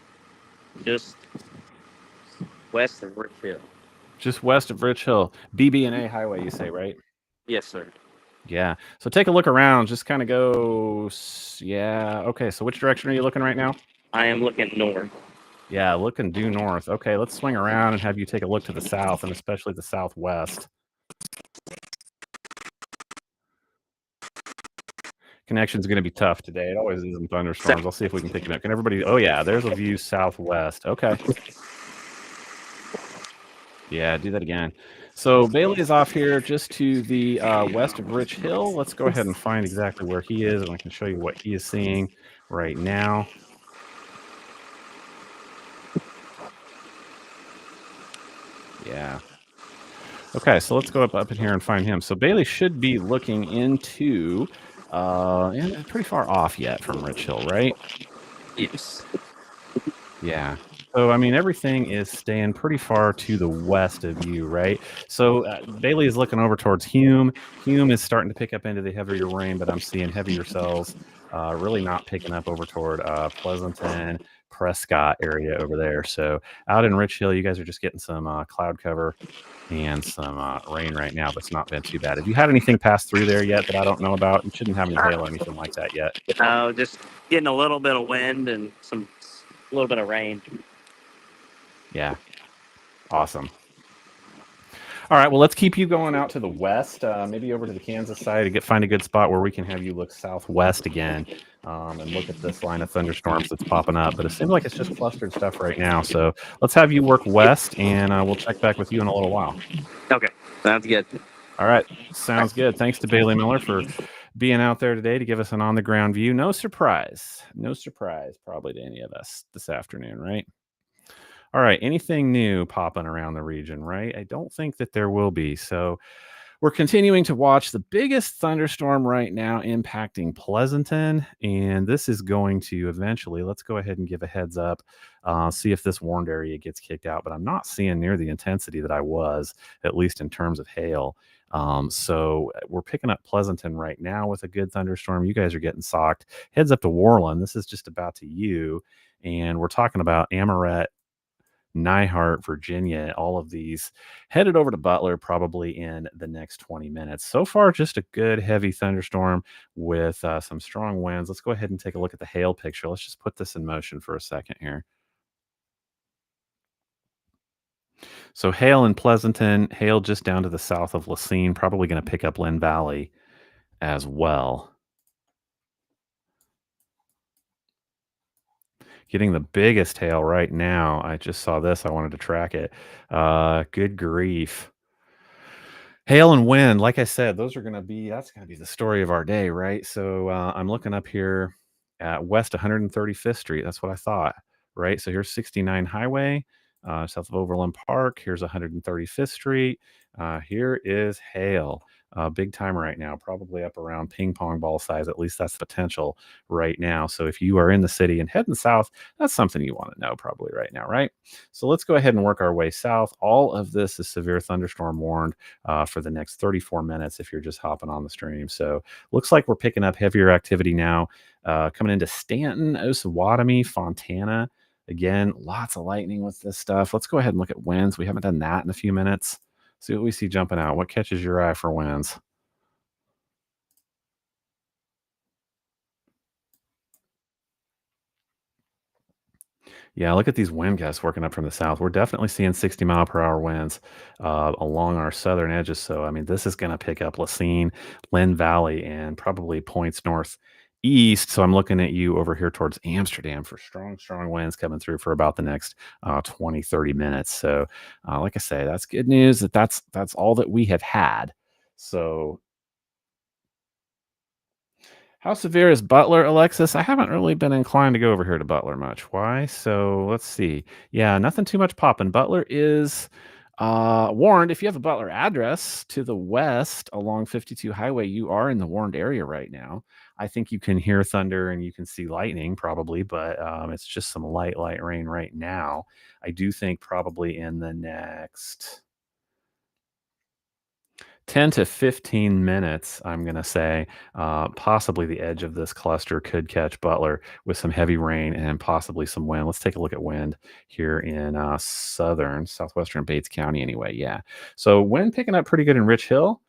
just west of Rich Hill. Just west of Rich Hill. BB&A Highway, you say, right? Yes, sir. Yeah. So take a look around. Just kind of go. Yeah. Okay. So which direction are you looking right now? I am looking north. Yeah, looking due north. Okay, let's swing around and have you take a look to the south and especially the southwest. Connection's going to be tough today. It always is in thunderstorms. I'll see if we can pick it up. Can everybody? Oh yeah, there's a view southwest. Okay. Yeah, do that again. So Bailey is off here just to the west of Rich Hill. Let's go ahead and find exactly where he is, and I can show you what he is seeing right now. Yeah. Okay, so let's go up in here and find him. So Bailey should be looking into, and pretty far off yet from Rich Hill, right? Yes. Yeah. So, I mean, everything is staying pretty far to the west of you, right? So Bailey is looking over towards Hume. Hume is starting to pick up into the heavier rain, but I'm seeing heavier cells really not picking up over toward Pleasanton, Prescott area over there. So out in Rich Hill, you guys are just getting some cloud cover and some rain right now, but it's not been too bad. Have you had anything pass through there yet that I don't know about? You shouldn't have any hail or anything like that yet. Just getting a little bit of wind and a little bit of rain. Yeah. Awesome. All right, well, let's keep you going out to the west, maybe over to the Kansas side to find a good spot where we can have you look southwest again and look at this line of thunderstorms that's popping up. But it seems like it's just clustered stuff right now. So let's have you work west, and we'll check back with you in a little while. Okay, sounds good. All right, sounds good. Thanks to Bailey Miller for being out there today to give us an on-the-ground view. No surprise probably to any of us this afternoon, right? All right, anything new popping around the region, right? I don't think that there will be. So we're continuing to watch the biggest thunderstorm right now impacting Pleasanton, and this is going to eventually, let's go ahead and give a heads up, see if this warned area gets kicked out, but I'm not seeing near the intensity that I was, at least in terms of hail. So we're picking up Pleasanton right now with a good thunderstorm. You guys are getting socked. Heads up to Worland. This is just about to you, and we're talking about Amoret, Nyhart, Virginia, all of these headed over to Butler probably in the next 20 minutes. So far, just a good heavy thunderstorm with some strong winds. Let's go ahead and take a look at the hail picture. Let's just put this in motion for a second here. So hail in Pleasanton, hail just down to the south of Lacine, probably going to pick up Lynn Valley as well. Getting the biggest hail right now. I just saw this. I wanted to track it. Good grief. Hail and wind, like I said, that's going to be the story of our day, right? So I'm looking up here at West 135th Street. That's what I thought, right? So here's 69 Highway, south of Overland Park. Here's 135th Street. Here is hail. Big time right now, probably up around ping pong ball size. At least that's the potential right now. So if you are in the city and heading south, that's something you want to know probably right now, right? So let's go ahead and work our way south. All of this is severe thunderstorm warned for the next 34 minutes if you're just hopping on the stream. So looks like we're picking up heavier activity now coming into Stanton, Osawatomie, Fontana. Again, lots of lightning with this stuff. Let's go ahead and look at winds. We haven't done that in a few minutes. See what we see jumping out. What catches your eye for winds? Yeah, look at these wind gusts working up from the south. We're definitely seeing 60-mile-per-hour winds along our southern edges. So, I mean, this is going to pick up Lacine, Lynn Valley, and probably points northeast. So I'm looking at you over here towards Amsterdam for strong, strong winds coming through for about the next 20, 30 minutes. So, like I say, that's good news that's all that we have had. So how severe is Butler, Alexis? I haven't really been inclined to go over here to Butler much. Why? So let's see. Yeah, nothing too much popping. Butler is warned. If you have a Butler address to the west along 52 Highway, you are in the warned area right now. I think you can hear thunder and you can see lightning probably, but it's just some light rain right now. I do think probably in the next 10 to 15 minutes, I'm going to say. Possibly the edge of this cluster could catch Butler with some heavy rain and possibly some wind. Let's take a look at wind here in southwestern Bates County, anyway. Yeah. So, wind picking up pretty good in Rich Hill.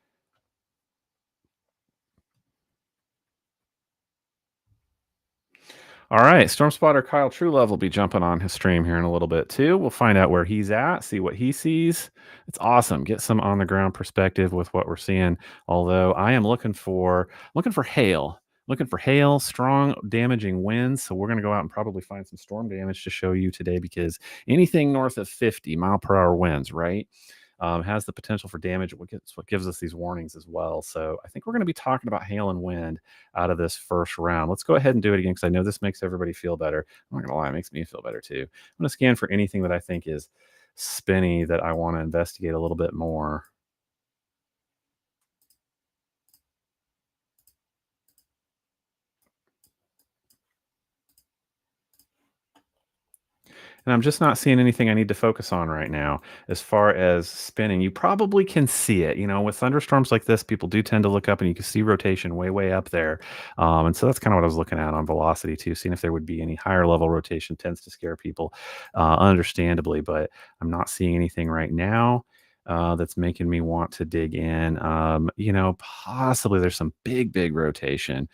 All right, storm spotter Kyle Truelove will be jumping on his stream here in a little bit too. We'll find out where he's at, see what he sees. It's awesome. Get some on the ground perspective with what we're seeing. Although I am looking for hail, strong damaging winds. So we're going to go out and probably find some storm damage to show you today because anything north of 50-mile-per-hour winds, right? Has the potential for damage. What gives us these warnings as well. So I think we're going to be talking about hail and wind out of this first round. Let's go ahead and do it again because I know this makes everybody feel better. I'm not going to lie, it makes me feel better too. I'm going to scan for anything that I think is spinny that I want to investigate a little bit more. And I'm just not seeing anything I need to focus on right now as far as spinning. You probably can see it. With thunderstorms like this, people do tend to look up and you can see rotation way, way up there. And so that's kind of what I was looking at on velocity too, seeing if there would be any higher level rotation tends to scare people, understandably, but I'm not seeing anything right now. That's making me want to dig in. Possibly there's some big, big rotation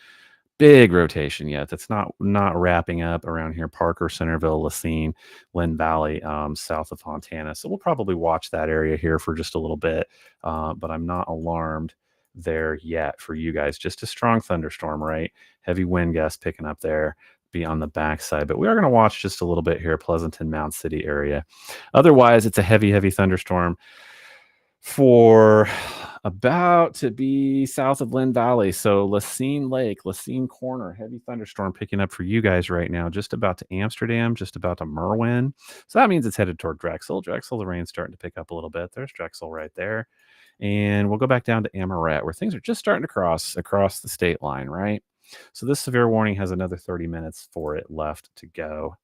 yet. That's not wrapping up around here. Parker, Centerville, Lacine, Lynn Valley, south of Fontana. So we'll probably watch that area here for just a little bit. But I'm not alarmed there yet for you guys. Just a strong thunderstorm, right? Heavy wind gusts picking up there. Be on the backside, but we are going to watch just a little bit here, Pleasanton, Mound City area. Otherwise, it's a heavy, heavy thunderstorm for about to be south of Lynn Valley. So Lacine Lake, Lacine Corner, heavy thunderstorm picking up for you guys right now, just about to Amsterdam, just about to Merwin. So that means it's headed toward Drexel. Drexel, the rain's starting to pick up a little bit. There's Drexel right there. And we'll go back down to Amaret, where things are just starting to cross across the state line, right? So this severe warning has another 30 minutes for it left to go.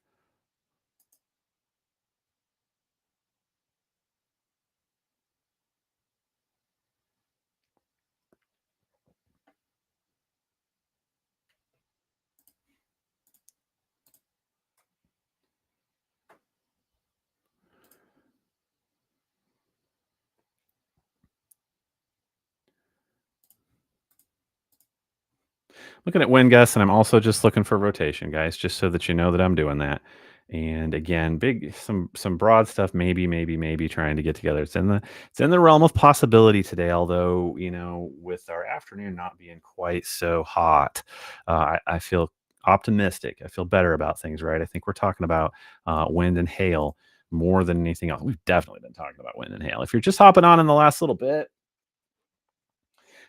Looking at wind gusts, and I'm also just looking for rotation, guys, just so that you know that I'm doing that. And again, big some broad stuff, maybe trying to get together. It's in the realm of possibility today, although with our afternoon not being quite so hot, I feel optimistic. I feel better about things, right? I think we're talking about wind and hail more than anything else. We've definitely been talking about wind and hail. If you're just hopping on in the last little bit,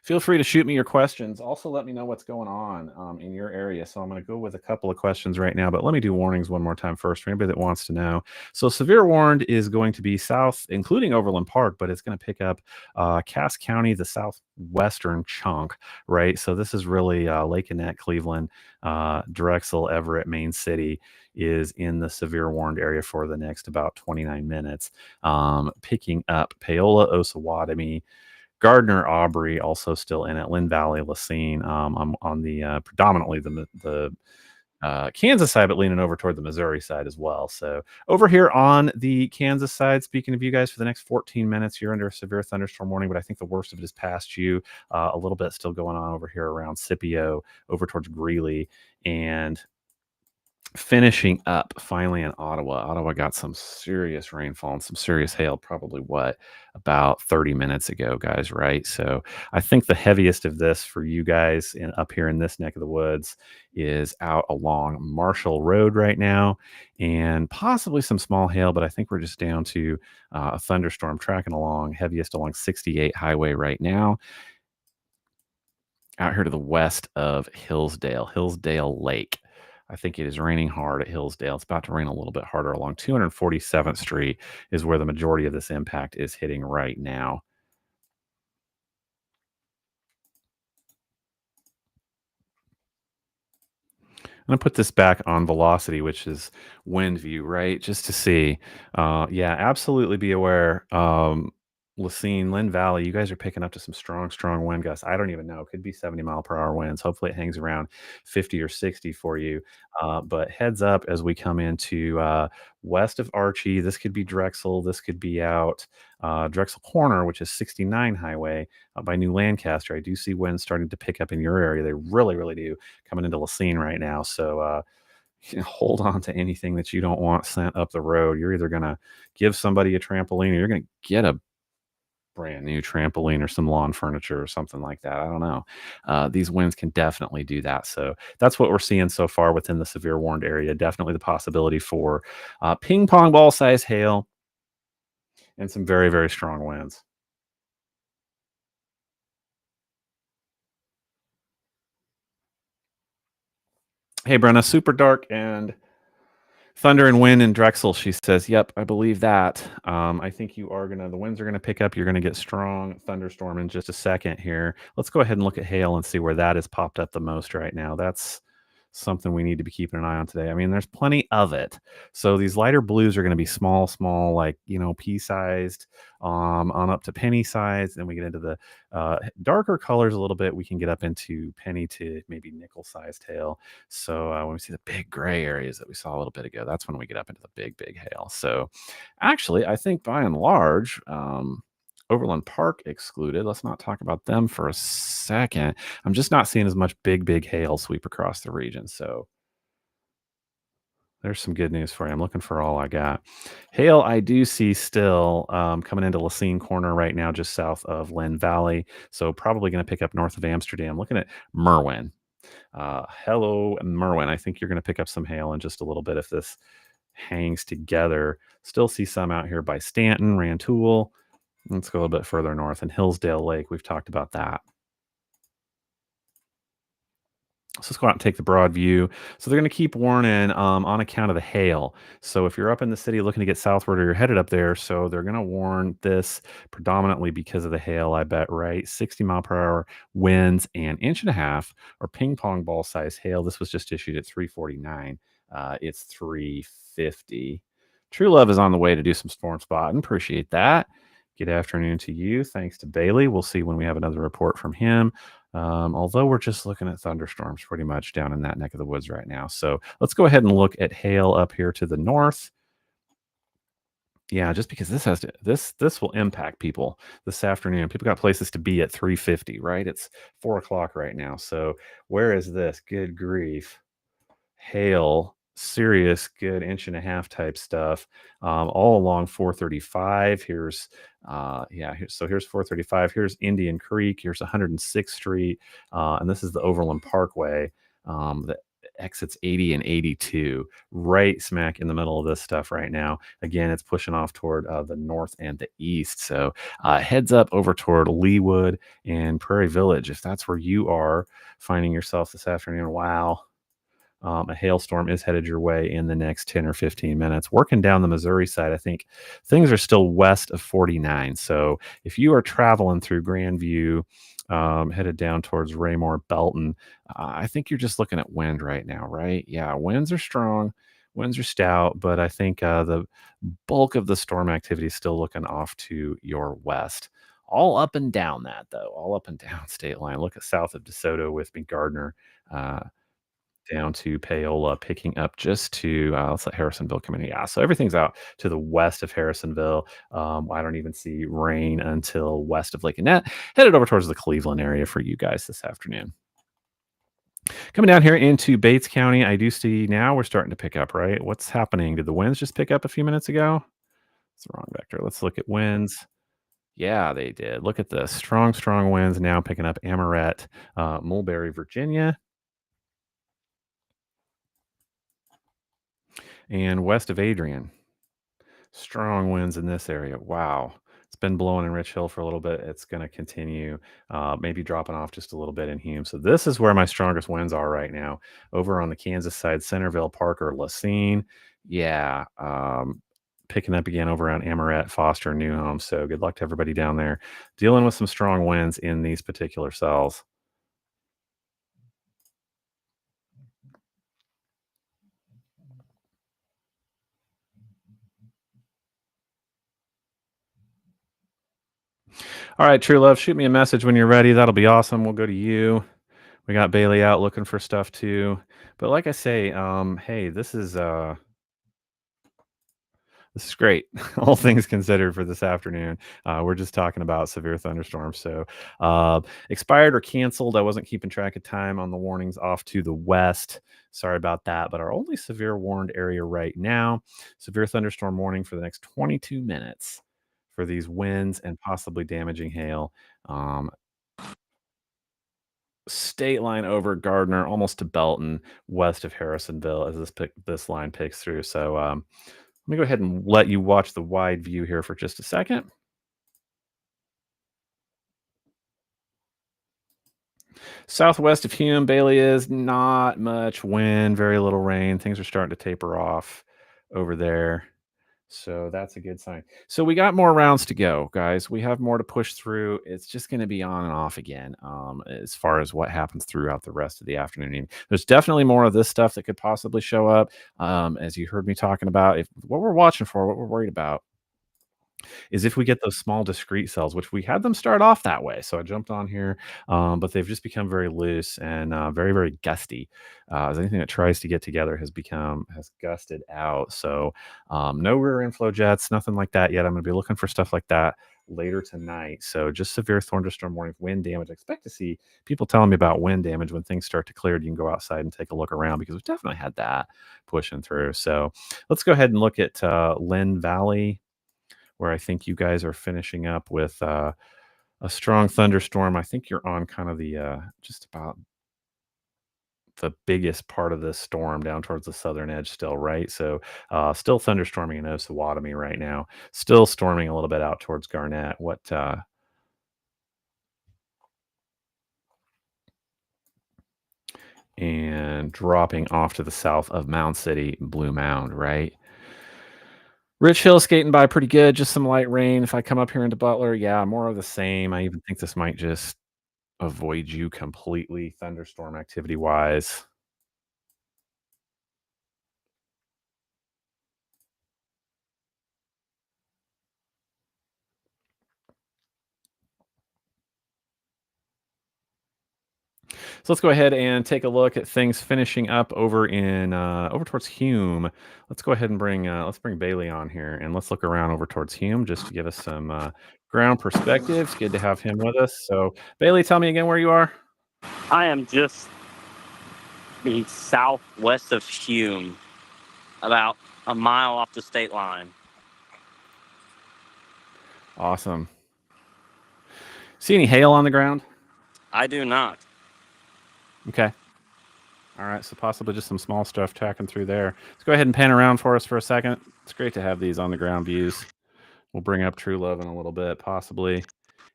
feel free to shoot me your questions. Also, let me know what's going on in your area. So I'm going to go with a couple of questions right now, but let me do warnings one more time first for anybody that wants to know. So severe warned is going to be south, including Overland Park, but it's going to pick up Cass County, the southwestern chunk, right? So this is really Lake Annette, Cleveland, Drexel, Everett, Main City is in the severe warned area for the next about 29 minutes. Picking up Paola, Osawatomie, Gardner, Aubrey, also still in it. Lynn Valley, Lacine. I'm on the predominantly the Kansas side, but leaning over toward the Missouri side as well. So over here on the Kansas side, speaking of you guys, for the next 14 minutes, you're under a severe thunderstorm warning, but I think the worst of it is past you. A little bit still going on over here around Scipio, over towards Greeley, and finishing up finally in Ottawa. Ottawa got some serious rainfall and some serious hail, probably about 30 minutes ago, guys, right? So I think the heaviest of this for you guys up here in this neck of the woods is out along Marshall Road right now, and possibly some small hail, but I think we're just down to a thunderstorm tracking along, heaviest along 68 highway right now. Out here to the west of Hillsdale Lake. I think it is raining hard at Hillsdale. It's about to rain a little bit harder along 247th Street is where the majority of this impact is hitting right now. I'm gonna put this back on velocity, which is wind view, right? Just to see. Yeah, absolutely be aware. Lacine, Lynn Valley, you guys are picking up to some strong, strong wind gusts. I don't even know. It could be 70-mile-per-hour winds. Hopefully, it hangs around 50 or 60 for you. But heads up as we come into west of Archie. This could be Drexel. This could be out Drexel Corner, which is 69 Highway by New Lancaster. I do see winds starting to pick up in your area. They really, really do coming into Lacine right now. So, hold on to anything that you don't want sent up the road. You're either going to give somebody a trampoline or you're going to get a brand new trampoline or some lawn furniture or something like that. I don't know. These winds can definitely do that. So that's what we're seeing so far within the severe warned area. Definitely the possibility for ping pong ball size hail and some very, very strong winds. Hey, Brenna, super dark and thunder and wind in Drexel. She says, "Yep, I believe that. I think the winds are gonna pick up. You're gonna get strong thunderstorm in just a second here. Let's go ahead and look at hail and see where that is popped up the most right now. That's something we need to be keeping an eye on today. I mean, there's plenty of it. So these lighter blues are going to be small, small, like, pea sized, on up to penny size. Then we get into the darker colors a little bit. We can get up into penny to maybe nickel sized hail. So when we see the big gray areas that we saw a little bit ago, that's when we get up into the big, big hail. So actually, I think by and large, Overland Park excluded. Let's not talk about them for a second. I'm just not seeing as much big, big hail sweep across the region. So there's some good news for you. I'm looking for all I got. Hail, I do see still coming into Lacine Corner right now, just south of Lynn Valley. So probably going to pick up north of Amsterdam. Looking at Merwin. Hello, Merwin. I think you're going to pick up some hail in just a little bit if this hangs together. Still see some out here by Stanton, Rantoul. Let's go a little bit further north in Hillsdale Lake. We've talked about that. So let's go out and take the broad view. So they're going to keep warning on account of the hail. So if you're up in the city looking to get southward or you're headed up there, so they're going to warn this predominantly because of the hail, I bet, right? 60-mile-per-hour winds and inch and a half or ping pong ball size hail. This was just issued at 349. It's 350. True Love is on the way to do some storm spotting. Appreciate that. Good afternoon to you. Thanks to Bailey. We'll see when we have another report from him. Although we're just looking at thunderstorms pretty much down in that neck of the woods right now. So let's go ahead and look at hail up here to the north. Yeah, just because this will impact people this afternoon. People got places to be at 3:50, right? It's 4 o'clock right now. So where is this? Good grief. Hail, serious good inch and a half type stuff, all along 435. Here's 435. Here's Indian Creek. Here's 106th Street, and this is the Overland Parkway that exits 80 and 82, right smack in the middle of this stuff right now. Again, it's pushing off toward the north and the east. So heads up over toward Leawood and Prairie Village if that's where you are finding yourself this afternoon. Wow. A hailstorm is headed your way in the next 10 or 15 minutes. Working down the Missouri side, I think things are still west of 49. So if you are traveling through Grandview, headed down towards Raymore, Belton, I think you're just looking at wind right now, right? Yeah, winds are strong, winds are stout, but I think the bulk of the storm activity is still looking off to your west. All up and down that, though, all up and down state line. Look at south of DeSoto with me, Gardner. Uh, Down to Paola, picking up just to let's let Harrisonville come in. Yeah, so everything's out to the west of Harrisonville. I don't even see rain until west of Lake Annette. Headed over towards the Cleveland area for you guys this afternoon. Coming down here into Bates County, I do see now we're starting to pick up, right? What's happening? Did the winds just pick up a few minutes ago? It's the wrong vector. Let's look at winds. Yeah, they did. Look at this. Strong, strong winds now picking up Amoret, Mulberry, Virginia, and west of Adrian. Strong winds in this area. Wow. It's been blowing in Rich Hill for a little bit. It's going to continue, maybe dropping off just a little bit in Hume. So this is where my strongest winds are right now. Over on the Kansas side, Centerville, Parker, Lacine. Yeah. Picking up again over around Amoret, Foster, New Home. So good luck to everybody down there dealing with some strong winds in these particular cells. All right, True Love, shoot me a message when you're ready. That'll be awesome. We'll go to you. We got Bailey out looking for stuff too. But like I say, hey, this is great, all things considered for this afternoon. We're just talking about severe thunderstorms. So, expired or canceled. I wasn't keeping track of time on the warnings off to the west. Sorry about that. But our only severe warned area right now, severe thunderstorm warning for the next 22 minutes for these winds and possibly damaging hail. Um, State line over Gardner, almost to Belton, west of Harrisonville, as this line picks through. So, let me go ahead and let you watch the wide view here for just a second. Southwest of Hume, Bailey is not much wind, very little rain. Things are starting to taper off over there. So that's a good sign. So we got more rounds to go, guys. We have more to push through. It's just going to be on and off again as far as what happens throughout the rest of the afternoon. There's definitely more of this stuff that could possibly show up. As you heard me talking about, if what we're watching for, what we're worried about is if we get those small discrete cells, which we had them start off that way. So I jumped on here, but they've just become very loose and very, very gusty. As anything that tries to get together has gusted out. So no rear inflow jets, nothing like that yet. I'm going to be looking for stuff like that later tonight. So just severe thunderstorm warning, wind damage. I expect to see people telling me about wind damage when things start to clear. You can go outside and take a look around because we've definitely had that pushing through. So let's go ahead and look at Lynn Valley, where I think you guys are finishing up with a strong thunderstorm. I think you're on kind of the just about the biggest part of this storm down towards the southern edge still, right? So still thunderstorming in Osawatomie right now. Still storming a little bit out towards Garnett. And dropping off to the south of Mound City, Blue Mound, right? Rich Hill skating by pretty good, just some light rain. If I come up here into Butler, yeah, more of the same. I even think this might just avoid you completely thunderstorm activity-wise. So let's go ahead and take a look at things finishing up over in over towards Hume. Let's go ahead and let's bring Bailey on here and let's look around over towards Hume just to give us some ground perspective. It's good to have him with us. So Bailey, tell me again where you are. I am just the southwest of Hume, about a mile off the state line. Awesome. See any hail on the ground? I do not. Okay. All right, so possibly just some small stuff tracking through there. Let's go ahead and pan around for us for a second. It's great to have these on the ground views. We'll bring up True Love in a little bit, possibly.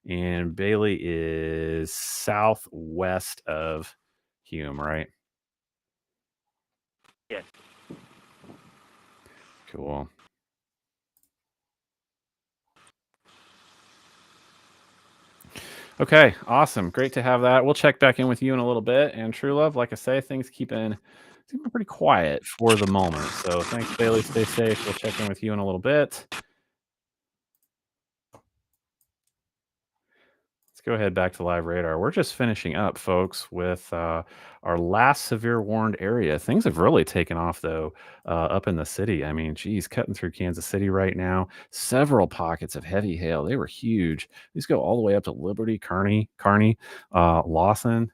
And Bailey is southwest of Hume, right? Yeah. Cool. Okay, awesome. Great to have that. We'll check back in with you in a little bit. And True Love, like I say, things keeping pretty quiet for the moment. So thanks, Bailey. Stay safe. We'll check in with you in a little bit. Let's go ahead back to live radar. We're just finishing up, folks, with our last severe warned area. Things have really taken off, though, up in the city. I mean, geez, cutting through Kansas City right now. Several pockets of heavy hail. They were huge. These go all the way up to Liberty, Kearney, Lawson.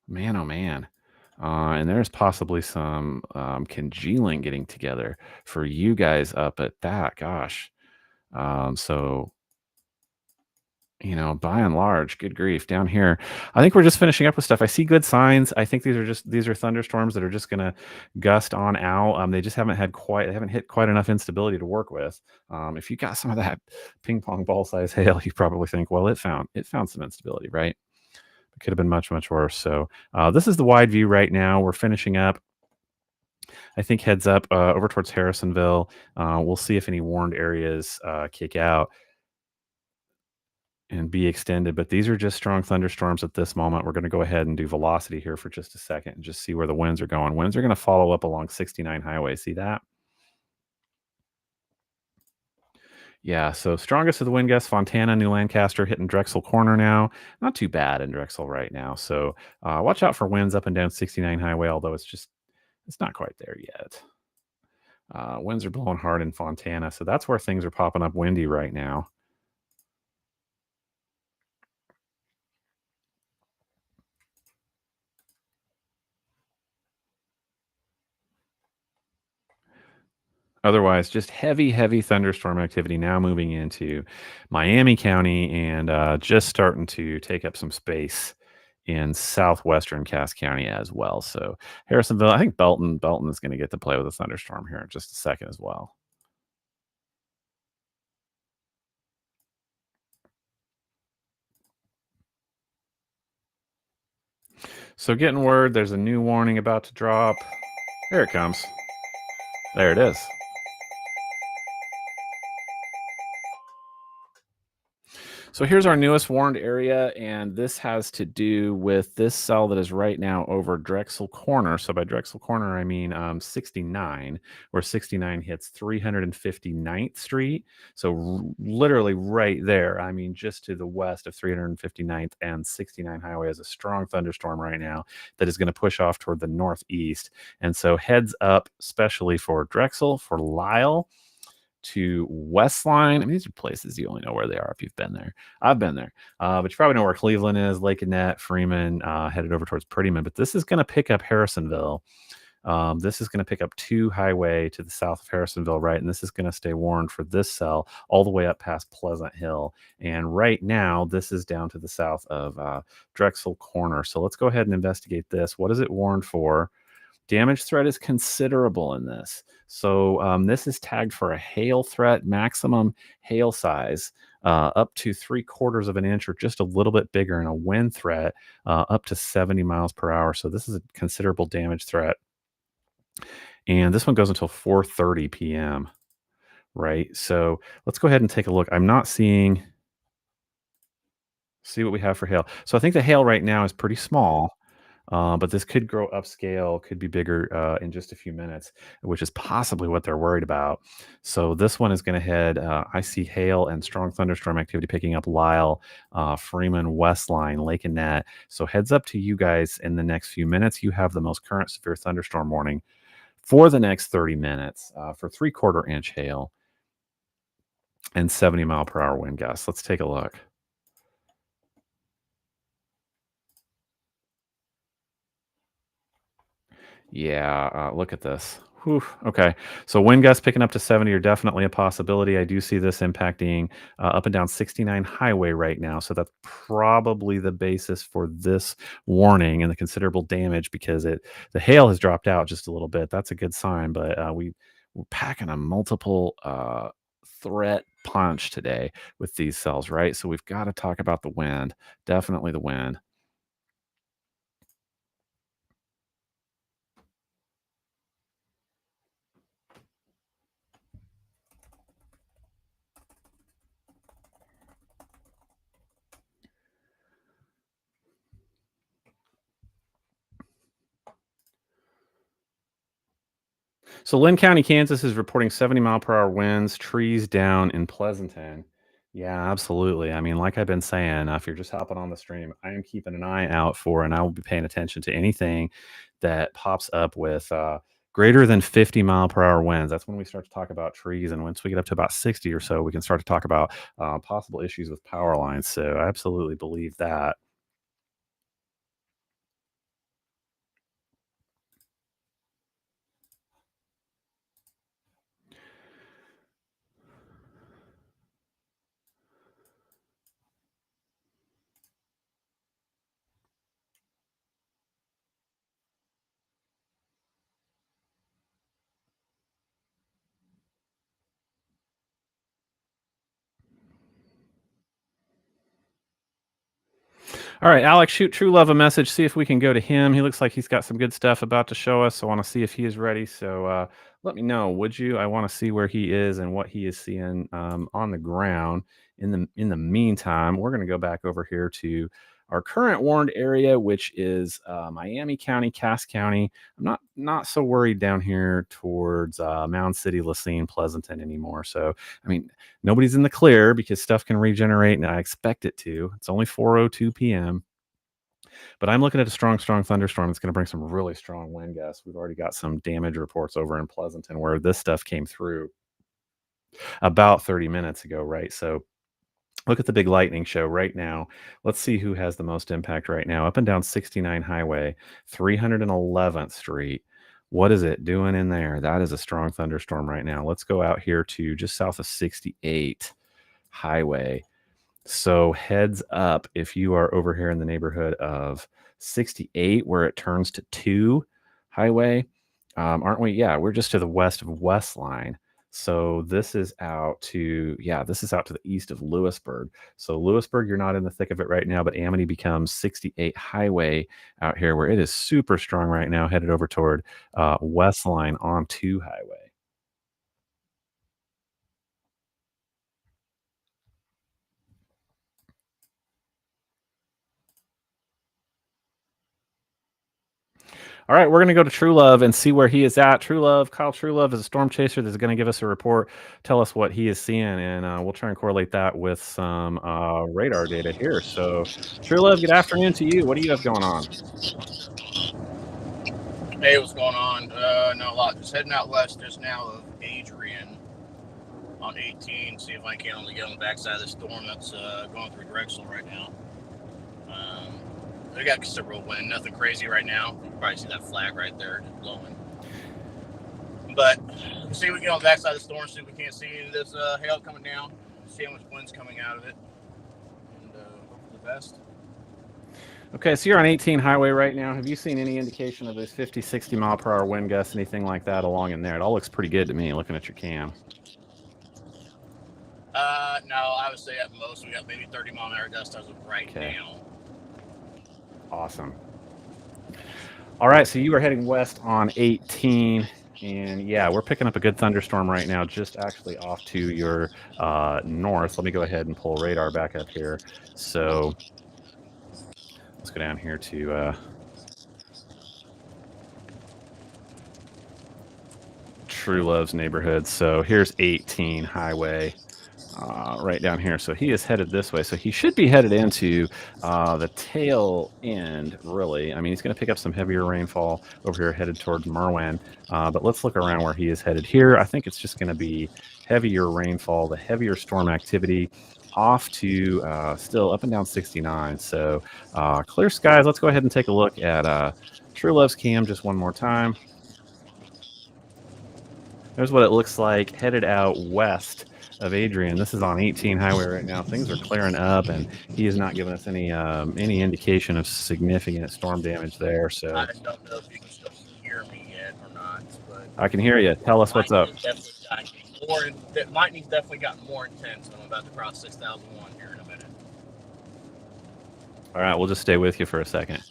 Man, oh man. And there's possibly some congealing getting together for you guys up at that. Gosh. So by and large, good grief, down here, I think we're just finishing up with stuff. I see good signs. I think these are thunderstorms that are just going to gust on out. They just haven't hit quite enough instability to work with. If you got some of that ping pong ball size hail, you probably think, well, it found some instability, right? It could have been much, much worse. So this is the wide view right now. We're finishing up. I think heads up over towards Harrisonville. We'll see if any warned areas kick out and be extended. But these are just strong thunderstorms at this moment. We're going to go ahead and do velocity here for just a second and just see where the winds are going. Winds are going to follow up along 69 highway. See that? Yeah, so strongest of the wind gusts, Fontana, New Lancaster hitting Drexel Corner now. Not too bad in Drexel right now. So watch out for winds up and down 69 Highway, although it's not quite there yet. Winds are blowing hard in Fontana, so that's where things are popping up windy right now. Otherwise, just heavy, heavy thunderstorm activity now moving into Miami County and just starting to take up some space in southwestern Cass County as well. So Harrisonville, I think Belton is going to get to play with a thunderstorm here in just a second as well. So getting word there's a new warning about to drop. There it comes. There it is. So here's our newest warned area, and this has to do with this cell that is right now over Drexel Corner. So by Drexel Corner, I mean 69, where 69 hits 359th Street. So literally right there. I mean, just to the west of 359th and 69 Highway is a strong thunderstorm right now that is going to push off toward the northeast. And so heads up, especially for Drexel, for Lyle, to Westline. I mean, these are places you only know where they are if you've been there. I've been there, but you probably know where Cleveland is, Lake Annette, Freeman, headed over towards Prettyman. But this is going to pick up Harrisonville. This is going to pick up 2 Highway to the south of Harrisonville, right? And this is going to stay warned for this cell all the way up past Pleasant Hill. And right now, this is down to the south of Drexel Corner. So let's go ahead and investigate this. What is it warned for? Damage threat is considerable in this. So this is tagged for a hail threat, maximum hail size up to 3/4 of an inch or just a little bit bigger, and a wind threat up to 70 miles per hour. So this is a considerable damage threat. And this one goes until 4:30 p.m. Right. So let's go ahead and take a look. I'm not seeing. See what we have for hail. So I think the hail right now is pretty small. But this could grow upscale, could be bigger in just a few minutes, which is possibly what they're worried about. So this one is going to head. I see hail and strong thunderstorm activity picking up Lyle, Freeman, Westline, Lake Annette. So heads up to you guys in the next few minutes. You have the most current severe thunderstorm warning for the next 30 minutes for 3/4 inch hail and 70-mile-per-hour wind gusts. Let's take a look. Yeah, look at this. Whew, okay. So wind gusts picking up to 70 are definitely a possibility. I do see this impacting up and down 69 Highway right now. So that's probably the basis for this warning and the considerable damage because the hail has dropped out just a little bit. That's a good sign, but we're packing a multiple threat punch today with these cells, right? So we've got to talk about the wind. Definitely the wind. So Lynn County, Kansas is reporting 70-mile-per-hour winds, trees down in Pleasanton. Yeah, absolutely. I mean, like I've been saying, if you're just hopping on the stream, I am keeping an eye out for, and I will be paying attention to anything that pops up with greater than 50-mile-per-hour winds. That's when we start to talk about trees. And once we get up to about 60 or so, we can start to talk about possible issues with power lines. So I absolutely believe that. All right, Alex, shoot True Love a message. See if we can go to him. He looks like he's got some good stuff about to show us. So I want to see if he is ready. So let me know, would you? I want to see where he is and what he is seeing on the ground. In the meantime, we're going to go back over here to our current warned area, which is Miami County, Cass County. I'm not so worried down here towards Mound City, Lacine, Pleasanton anymore. So, I mean, nobody's in the clear because stuff can regenerate, and I expect it to. It's only 4:02 p.m. But I'm looking at a strong, strong thunderstorm that's going to bring some really strong wind gusts. We've already got some damage reports over in Pleasanton where this stuff came through about 30 minutes ago, right? So look at the big lightning show right now. Let's see who has the most impact right now. Up and down 69 Highway, 311th Street. What is it doing in there? That is a strong thunderstorm right now. Let's go out here to just south of 68 Highway. So heads up if you are over here in the neighborhood of 68 where it turns to 2 Highway. Aren't we? Yeah, we're just to the west of Westline. So this is out to, this is out to the east of Lewisburg. So Lewisburg, you're not in the thick of it right now, but Amity becomes 68 Highway out here where it is super strong right now, headed over toward Westline on 2 Highway. All right, we're going to go to True Love and see where he is at. True Love, Kyle True Love is a storm chaser that's going to give us a report, tell us what he is seeing, and we'll try and correlate that with some radar data here. So, True Love, good afternoon to you. What do you have going on? Hey, what's going on? Not a lot. Just heading out west just now of Adrian on 18. See if I can only get on the backside of the storm that's going through Drexel right now. They got considerable wind. Nothing crazy right now. You can probably see that flag right there just blowing. But we'll see if we get on the backside of the storm. See if we can't see any of this hail coming down. See how much wind's coming out of it. And hope for the best. Okay, so you're on 18 Highway right now. Have you seen any indication of those 50, 60 mile per hour wind gusts, anything like that along in there? It all looks pretty good to me looking at your cam. No, I would say at most we got maybe 30 mile an hour gusts as of right now. Awesome. All right, so you are heading west on 18, and we're picking up a good thunderstorm right now, just actually off to your north. Let me go ahead and pull radar back up here. So let's go down here to True Love's neighborhood. So here's 18 Highway. Right down here. So he is headed this way. So he should be headed into the tail end, really. I mean, he's going to pick up some heavier rainfall over here headed towards Merwin. But let's look around where he is headed here. I think it's just going to be heavier rainfall, the heavier storm activity off to still up and down 69. So clear skies. Let's go ahead and take a look at True Love's cam just one more time. There's what it looks like headed out west of Adrian. This is on 18 Highway right now. Things are clearing up, and he has not given us any indication of significant storm damage there. So I just don't know if you can still hear me yet or not. But I can hear you. Tell us what's up. Lightning's definitely gotten more intense, and I'm about to cross 6001 here in a minute. All right, we'll just stay with you for a second.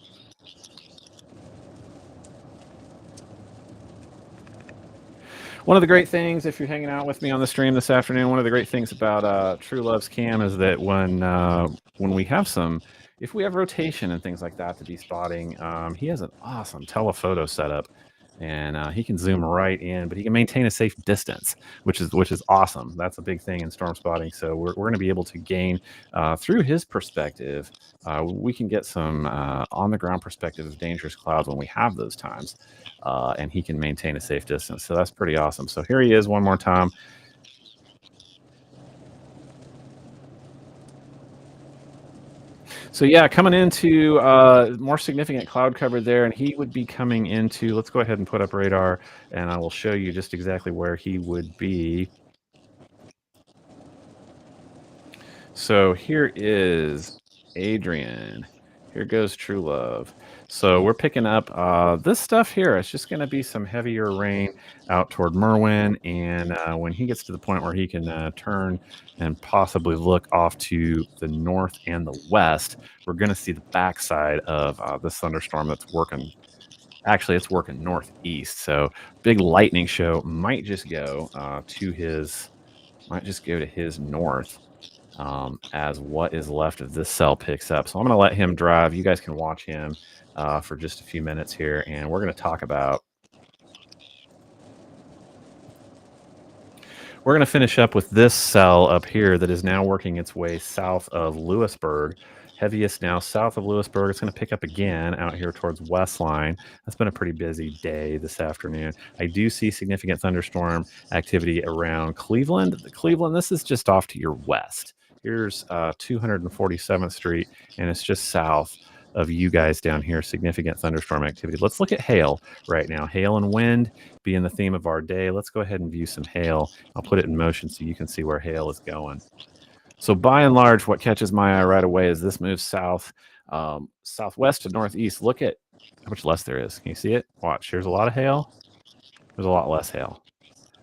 One of the great things, if you're hanging out with me on the stream this afternoon, one of the great things about True Love's cam is that when we have if we have rotation and things like that to be spotting, he has an awesome telephoto setup, and he can zoom right in, but he can maintain a safe distance, which is awesome. That's a big thing in storm spotting. So we're going to be able to gain through his perspective. We can get some on the ground perspective of dangerous clouds when we have those times, and he can maintain a safe distance. So that's pretty awesome. So here he is one more time. So coming into more significant cloud cover there, and he would be coming into, let's go ahead and put up radar, and I will show you just exactly where he would be. So here is Adrian. Here goes True Love. So we're picking up this stuff here. It's just going to be some heavier rain out toward Merwin, and when he gets to the point where he can turn and possibly look off to the north and the west, we're going to see the backside of this thunderstorm that's working. Actually, it's working northeast. So big lightning show might just go to his north. as what is left of this cell picks up. So I'm going to let him drive. You guys can watch him for just a few minutes here, and we're going to talk about. We're going to finish up with this cell up here that is now working its way south of Lewisburg. Heaviest now south of Lewisburg. It's going to pick up again out here towards Westline. That's been a pretty busy day this afternoon. I do see significant thunderstorm activity around Cleveland. Cleveland, this is just off to your west. Here's 247th Street, and it's just south of you guys down here. Significant thunderstorm activity. Let's look at hail right now. Hail and wind being the theme of our day. Let's go ahead and view some hail. I'll put it in motion so you can see where hail is going. So by and large, what catches my eye right away is this moves south, southwest to northeast. Look at how much less there is. Can you see it? Watch. Here's a lot of hail. There's a lot less hail.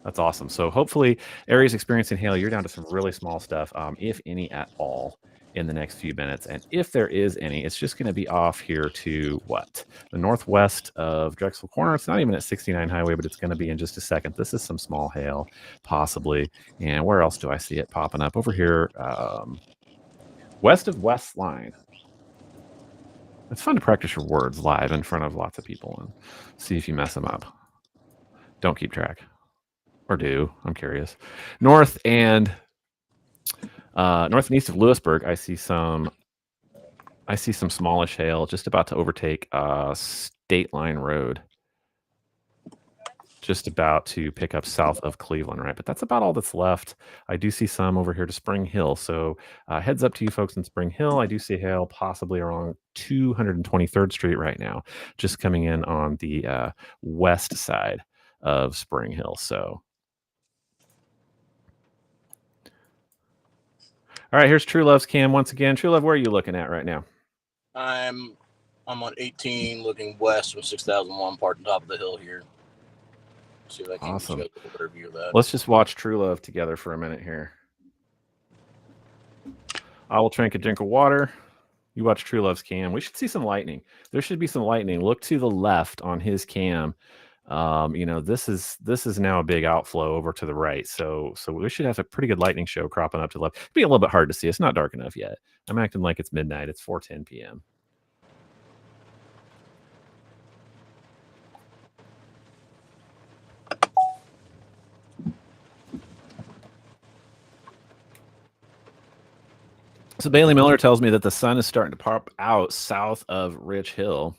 That's awesome. So hopefully areas experiencing hail, you're down to some really small stuff, if any at all, in the next few minutes. And if there is any, it's just going to be off here to what? The northwest of Drexel Corner. It's not even at 69 Highway, but it's going to be in just a second. This is some small hail, possibly. And where else do I see it popping up? Over here, west of Westline. It's fun to practice your words live in front of lots of people and see if you mess them up. Don't keep track. Or do. I'm curious. North and east of Lewisburg, I see some smallish hail just about to overtake State Line Road. Just about to pick up south of Cleveland, right? But that's about all that's left. I do see some over here to Spring Hill. So heads up to you folks in Spring Hill. I do see hail possibly around 223rd Street right now, just coming in on the west side of Spring Hill. So all right, here's True Love's cam once again. True Love, where are you looking at right now? I'm on 18, looking west from 6001, part on top of the hill here. See if I can Awesome. get a better view of that. Let's just watch True Love together for a minute here. I will drink a drink of water. You watch True Love's cam. We should see some lightning. There should be some lightning. Look to the left on his cam. This is now a big outflow over to the right. So we should have a pretty good lightning show cropping up to the left. It'll be a little bit hard to see. It's not dark enough yet. I'm acting like it's midnight. It's 4:10 p.m. So Bailey Miller tells me that the sun is starting to pop out south of Rich Hill.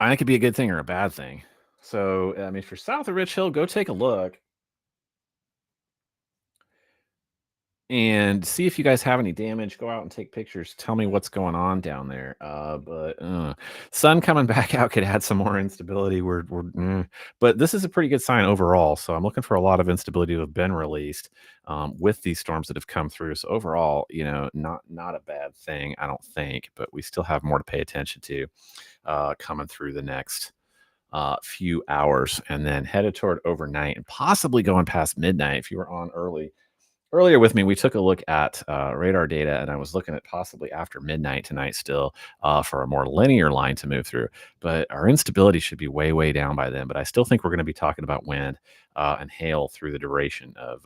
I think it could be a good thing or a bad thing. So, if you're south of Rich Hill, go take a look and see if you guys have any damage. Go out and take pictures. Tell me what's going on down there. Sun coming back out could add some more instability. But this is a pretty good sign overall. So I'm looking for a lot of instability to have been released with these storms that have come through. So overall, not a bad thing, I don't think. But we still have more to pay attention to coming through the next few hours, and then headed toward overnight and possibly going past midnight. If you were on earlier with me, we took a look at radar data, and I was looking at possibly after midnight tonight still for a more linear line to move through. But our instability should be way, way down by then. But I still think we're going to be talking about wind and hail through the duration of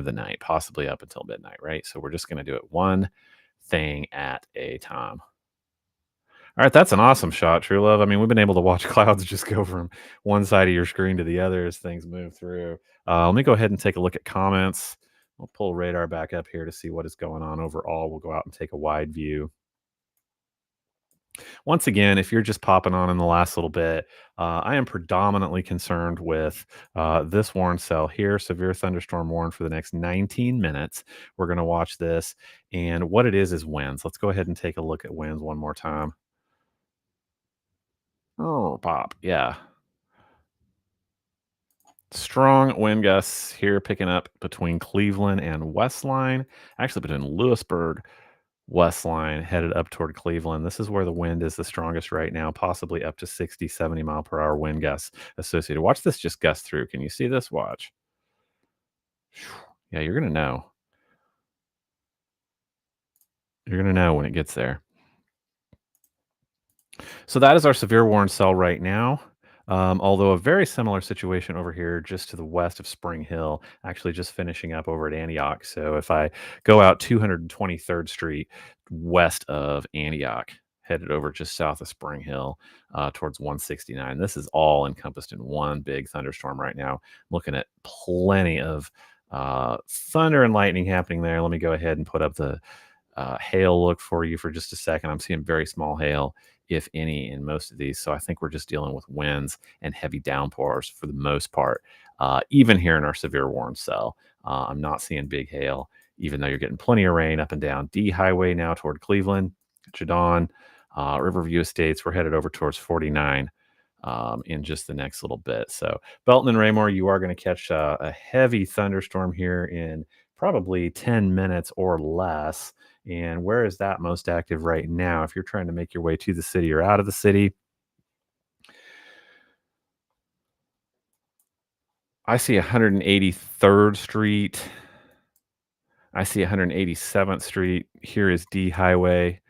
the night, possibly up until midnight, right? So we're just going to do it one thing at a time. All right, that's an awesome shot, True Love. I mean, we've been able to watch clouds just go from one side of your screen to the other as things move through. Let me go ahead and take a look at comments. We'll pull radar back up here to see what is going on overall. We'll go out and take a wide view. Once again, if you're just popping on in the last little bit, I am predominantly concerned with this warn cell here, severe thunderstorm warn for the next 19 minutes. We're going to watch this, and what it is winds. Let's go ahead and take a look at winds one more time. Oh, pop. Yeah. Strong wind gusts here picking up between Cleveland and Westline. Actually, between Lewisburg, Westline, headed up toward Cleveland. This is where the wind is the strongest right now, possibly up to 60, 70 mile per hour wind gusts associated. Watch this just gust through. Can you see this? Watch. Yeah, you're going to know. You're going to know when it gets there. So that is our severe warn cell right now. Although a very similar situation over here just to the west of Spring Hill, actually just finishing up over at Antioch. So if I go out 223rd Street west of Antioch, headed over just south of Spring Hill towards 169, this is all encompassed in one big thunderstorm right now. Looking at plenty of thunder and lightning happening there. Let me go ahead and put up the hail look for you for just a second. I'm seeing very small hail, if any, in most of these. So I think we're just dealing with winds and heavy downpours for the most part. Even here in our severe warn cell, I'm not seeing big hail, even though you're getting plenty of rain up and down D Highway now toward Cleveland, Jadon, Riverview Estates. We're headed over towards 49 in just the next little bit. So Belton and Raymore, you are going to catch a heavy thunderstorm here in probably 10 minutes or less. And where is that most active right now? If you're trying to make your way to the city or out of the city, I see 183rd Street. I see 187th Street. Here is D Highway.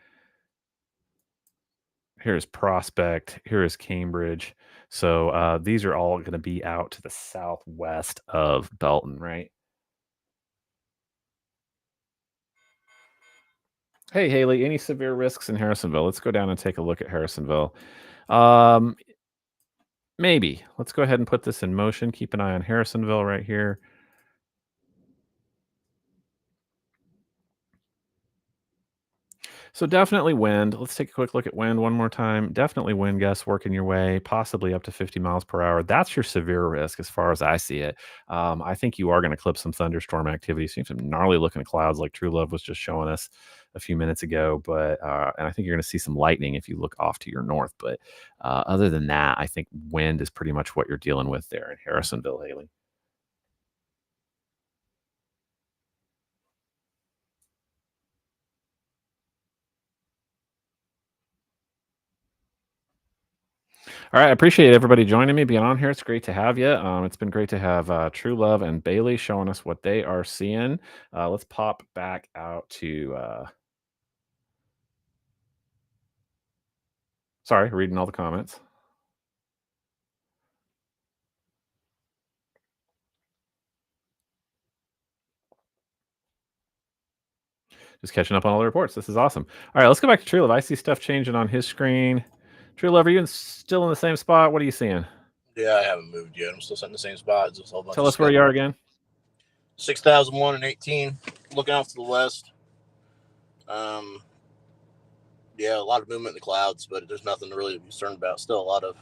Here is Prospect. Here is Cambridge. So these are all going to be out to the southwest of Belton, right? Hey, Haley, any severe risks in Harrisonville? Let's go down and take a look at Harrisonville. Maybe. Let's go ahead and put this in motion. Keep an eye on Harrisonville right here. So definitely wind. Let's take a quick look at wind one more time. Definitely wind gusts working your way, possibly up to 50 miles per hour. That's your severe risk as far as I see it. I think you are going to clip some thunderstorm activity. Seeing some gnarly looking clouds like True Love was just showing us a few minutes ago. But and I think you're going to see some lightning if you look off to your north. But other than that, I think wind is pretty much what you're dealing with there in Harrisonville, Haley. All right, I appreciate everybody joining me, being on here. It's great to have you. It's been great to have True Love and Bailey showing us what they are seeing. Let's pop back out to. Sorry, reading all the comments. Just catching up on all the reports. This is awesome. All right, let's go back to True Love. I see stuff changing on his screen. True Love, are you still in the same spot? What are you seeing? Yeah, I haven't moved yet. I'm still sitting in the same spot. Just a whole bunch Tell us where you are again. 6,001 and 18. Looking off to the west. Yeah, a lot of movement in the clouds, but there's nothing to really be concerned about. Still a lot of.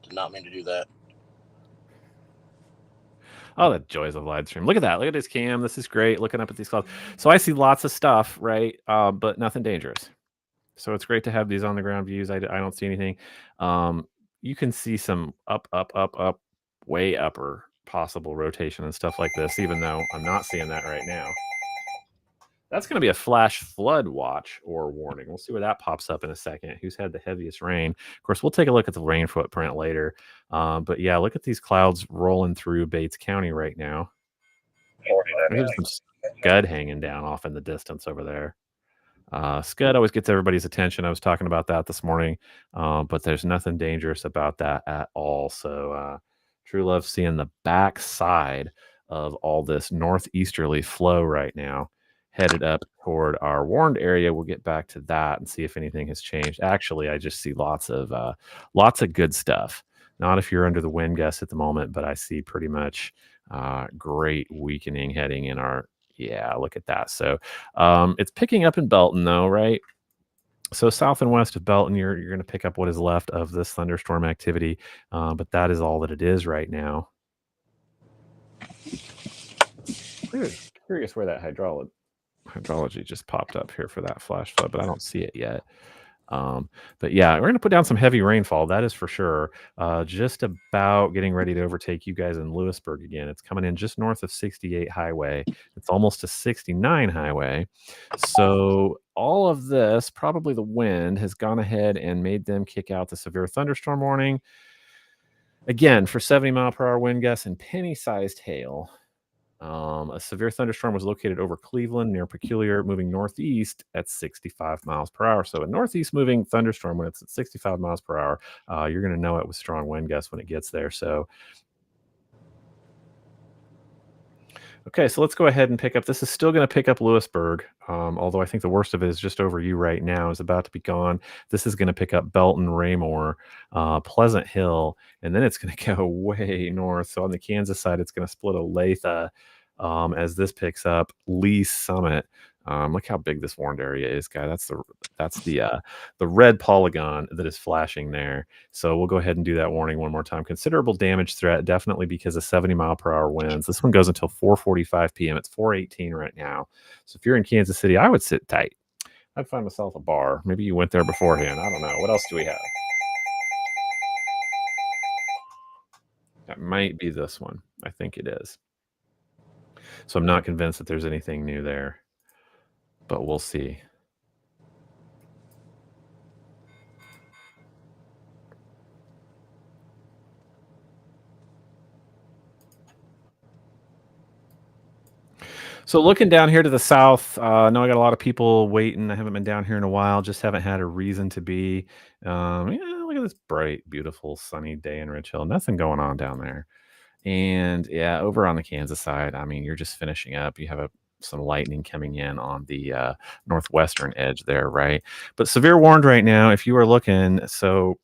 Did not mean to do that. Oh, the joys of live stream. Look at that. Look at his cam. This is great. Looking up at these clouds. So I see lots of stuff, right? But nothing dangerous. So it's great to have these on the ground views. I don't see anything. You can see some up, way upper possible rotation and stuff like this, even though I'm not seeing that right now. That's going to be a flash flood watch or warning. We'll see where that pops up in a second. Who's had the heaviest rain? Of course, we'll take a look at the rain footprint later. But yeah, look at these clouds rolling through Bates County right now. There's some scud hanging down off in the distance over there. Scud always gets everybody's attention. I was talking about that this morning, but there's nothing dangerous about that at all. So True Love seeing the back side of all this northeasterly flow right now, headed up toward our warned area. We'll get back to that and see if anything has changed. Actually, I just see lots of good stuff. Not if you're under the wind gust at the moment, but I see pretty much great weakening heading in our. Yeah, look at that. So it's picking up in Belton, though, right? So south and west of Belton, you're going to pick up what is left of this thunderstorm activity, but that is all that it is right now. Curious where that hydrology just popped up here for that flash flood, but I don't see it yet. But yeah, we're going to put down some heavy rainfall. That is for sure. Just about getting ready to overtake you guys in Lewisburg again. It's coming in just north of 68 highway. It's almost to 69 highway. So all of this, probably the wind has gone ahead and made them kick out the severe thunderstorm warning. Again, for 70 mile per hour wind gusts and penny sized hail. A severe thunderstorm was located over Cleveland near Peculiar, moving northeast at 65 miles per hour. So, a northeast moving thunderstorm, when it's at 65 miles per hour, you're going to know it with strong wind gusts when it gets there. So, okay, so let's go ahead and pick up. This is still going to pick up Lewisburg, although I think the worst of it is just over you right now, is about to be gone. This is going to pick up Belton, Raymore, Pleasant Hill, and then it's going to go way north. So on the Kansas side, it's going to split Olathe as this picks up Lee Summit. Look how big this warned area is, guy. That's the red polygon that is flashing there. So we'll go ahead and do that warning one more time. Considerable damage threat, definitely because of 70-mile-per-hour winds. This one goes until 4:45 p.m. It's 4:18 right now. So if you're in Kansas City, I would sit tight. I'd find myself a bar. Maybe you went there beforehand. I don't know. What else do we have? That might be this one. I think it is. So I'm not convinced that there's anything new there, but we'll see. So looking down here to the south, I know I got a lot of people waiting. I haven't been down here in a while. Just haven't had a reason to be. Yeah, look at this bright, beautiful, sunny day in Rich Hill. Nothing going on down there. And yeah, over on the Kansas side, I mean, you're just finishing up. You have some lightning coming in on the northwestern edge there, right? But severe warned right now. If you are looking, so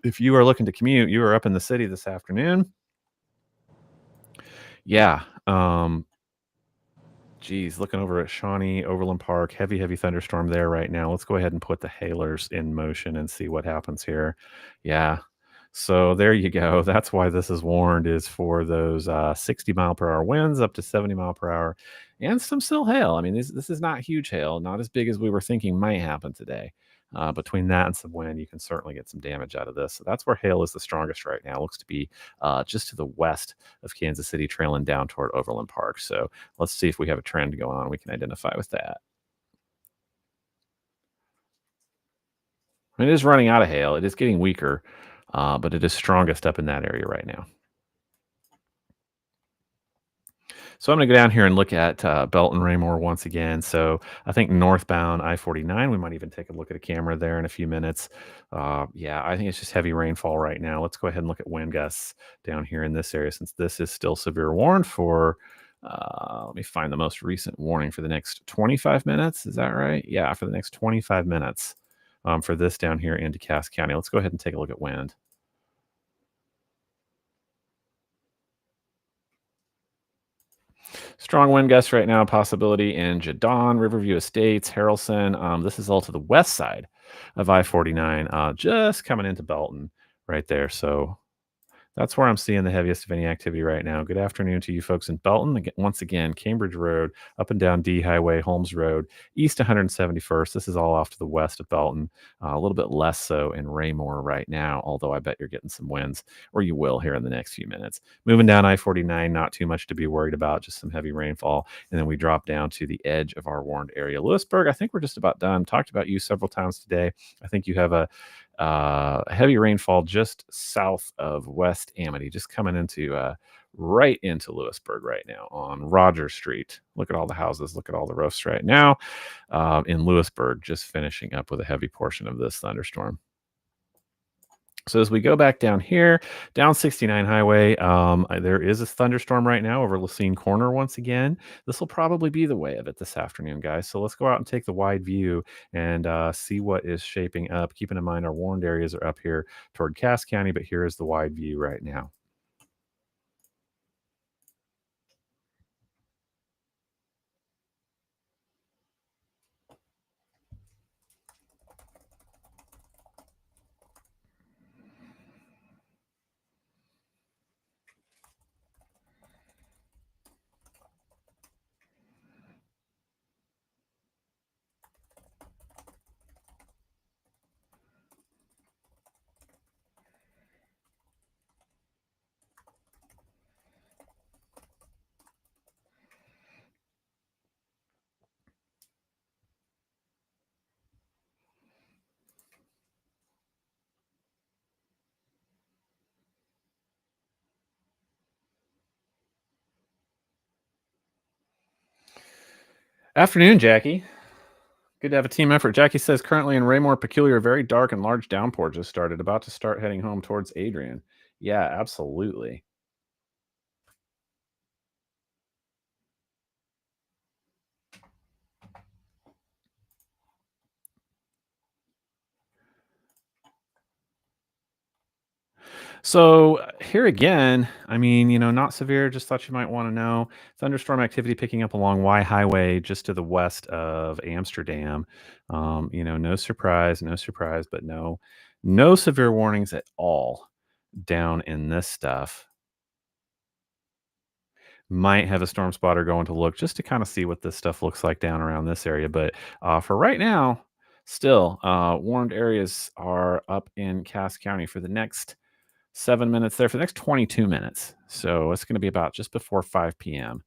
if you are looking to commute, you are up in the city this afternoon. Yeah. Geez, looking over at Shawnee, Overland Park, heavy, heavy thunderstorm there right now. Let's go ahead and put the hailers in motion and see what happens here. Yeah. So there you go. That's why this is warned, is for those 60-mile-per-hour winds up to 70-mile-per-hour and some still hail. I mean, this is not huge hail, not as big as we were thinking might happen today. Between that and some wind, you can certainly get some damage out of this. So that's where hail is the strongest right now. Looks to be just to the west of Kansas City, trailing down toward Overland Park. So let's see if we have a trend going on we can identify with that. It is running out of hail. It is getting weaker, but it is strongest up in that area right now. So I'm going to go down here and look at Belton Raymore once again. So I think northbound I-49, we might even take a look at a camera there in a few minutes. Yeah, I think it's just heavy rainfall right now. Let's go ahead and look at wind gusts down here in this area, since this is still severe warned for, let me find the most recent warning for the next 25 minutes. Is that right? Yeah, for the next 25 minutes for this down here into Cass County. Let's go ahead and take a look at wind. Strong wind gusts right now, possibility in Jadon, Riverview Estates, Harrelson. This is all to the west side of I-49, just coming into Belton right there. So that's where I'm seeing the heaviest of any activity right now. Good afternoon to you folks in Belton. Once again, Cambridge Road, up and down D Highway, Holmes Road, east 171st. This is all off to the west of Belton. A little bit less so in Raymore right now, although I bet you're getting some winds, or you will here in the next few minutes. Moving down I-49, not too much to be worried about, just some heavy rainfall. And then we drop down to the edge of our warned area. Lewisburg, I think we're just about done. Talked about you several times today. I think you have a heavy rainfall just south of West Amity, just coming into right into Lewisburg right now on Rogers Street. Look at all the houses, look at all the roofs right now in Lewisburg, just finishing up with a heavy portion of this thunderstorm. So as we go back down here, down 69 Highway, there is a thunderstorm right now over Lacine Corner once again. This will probably be the way of it this afternoon, guys. So let's go out and take the wide view and see what is shaping up. Keeping in mind our warned areas are up here toward Cass County, but here is the wide view right now. Afternoon, Jackie. Good to have a team effort. Jackie says currently in Raymore, peculiar, very dark and large downpour just started. About to start heading home towards Adrian. Yeah, absolutely. So here again, I mean, not severe. Just thought you might want to know. Thunderstorm activity picking up along Y Highway, just to the west of Amsterdam. No surprise, no surprise, but no severe warnings at all down in this stuff. Might have a storm spotter going to look just to kind of see what this stuff looks like down around this area. But for right now, still, warned areas are up in Cass County for the next 7 minutes there, for the next 22 minutes. So it's going to be about just before 5 p.m.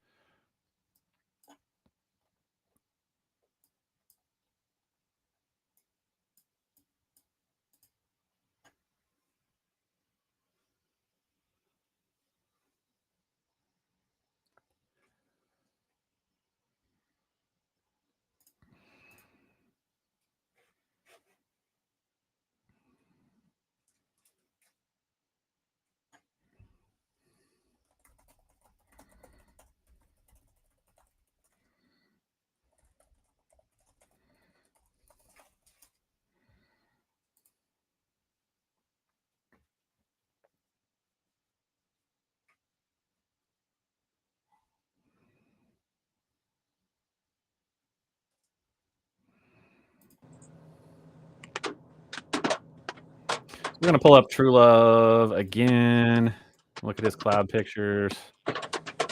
We're going to pull up True Love again. Look at his cloud pictures.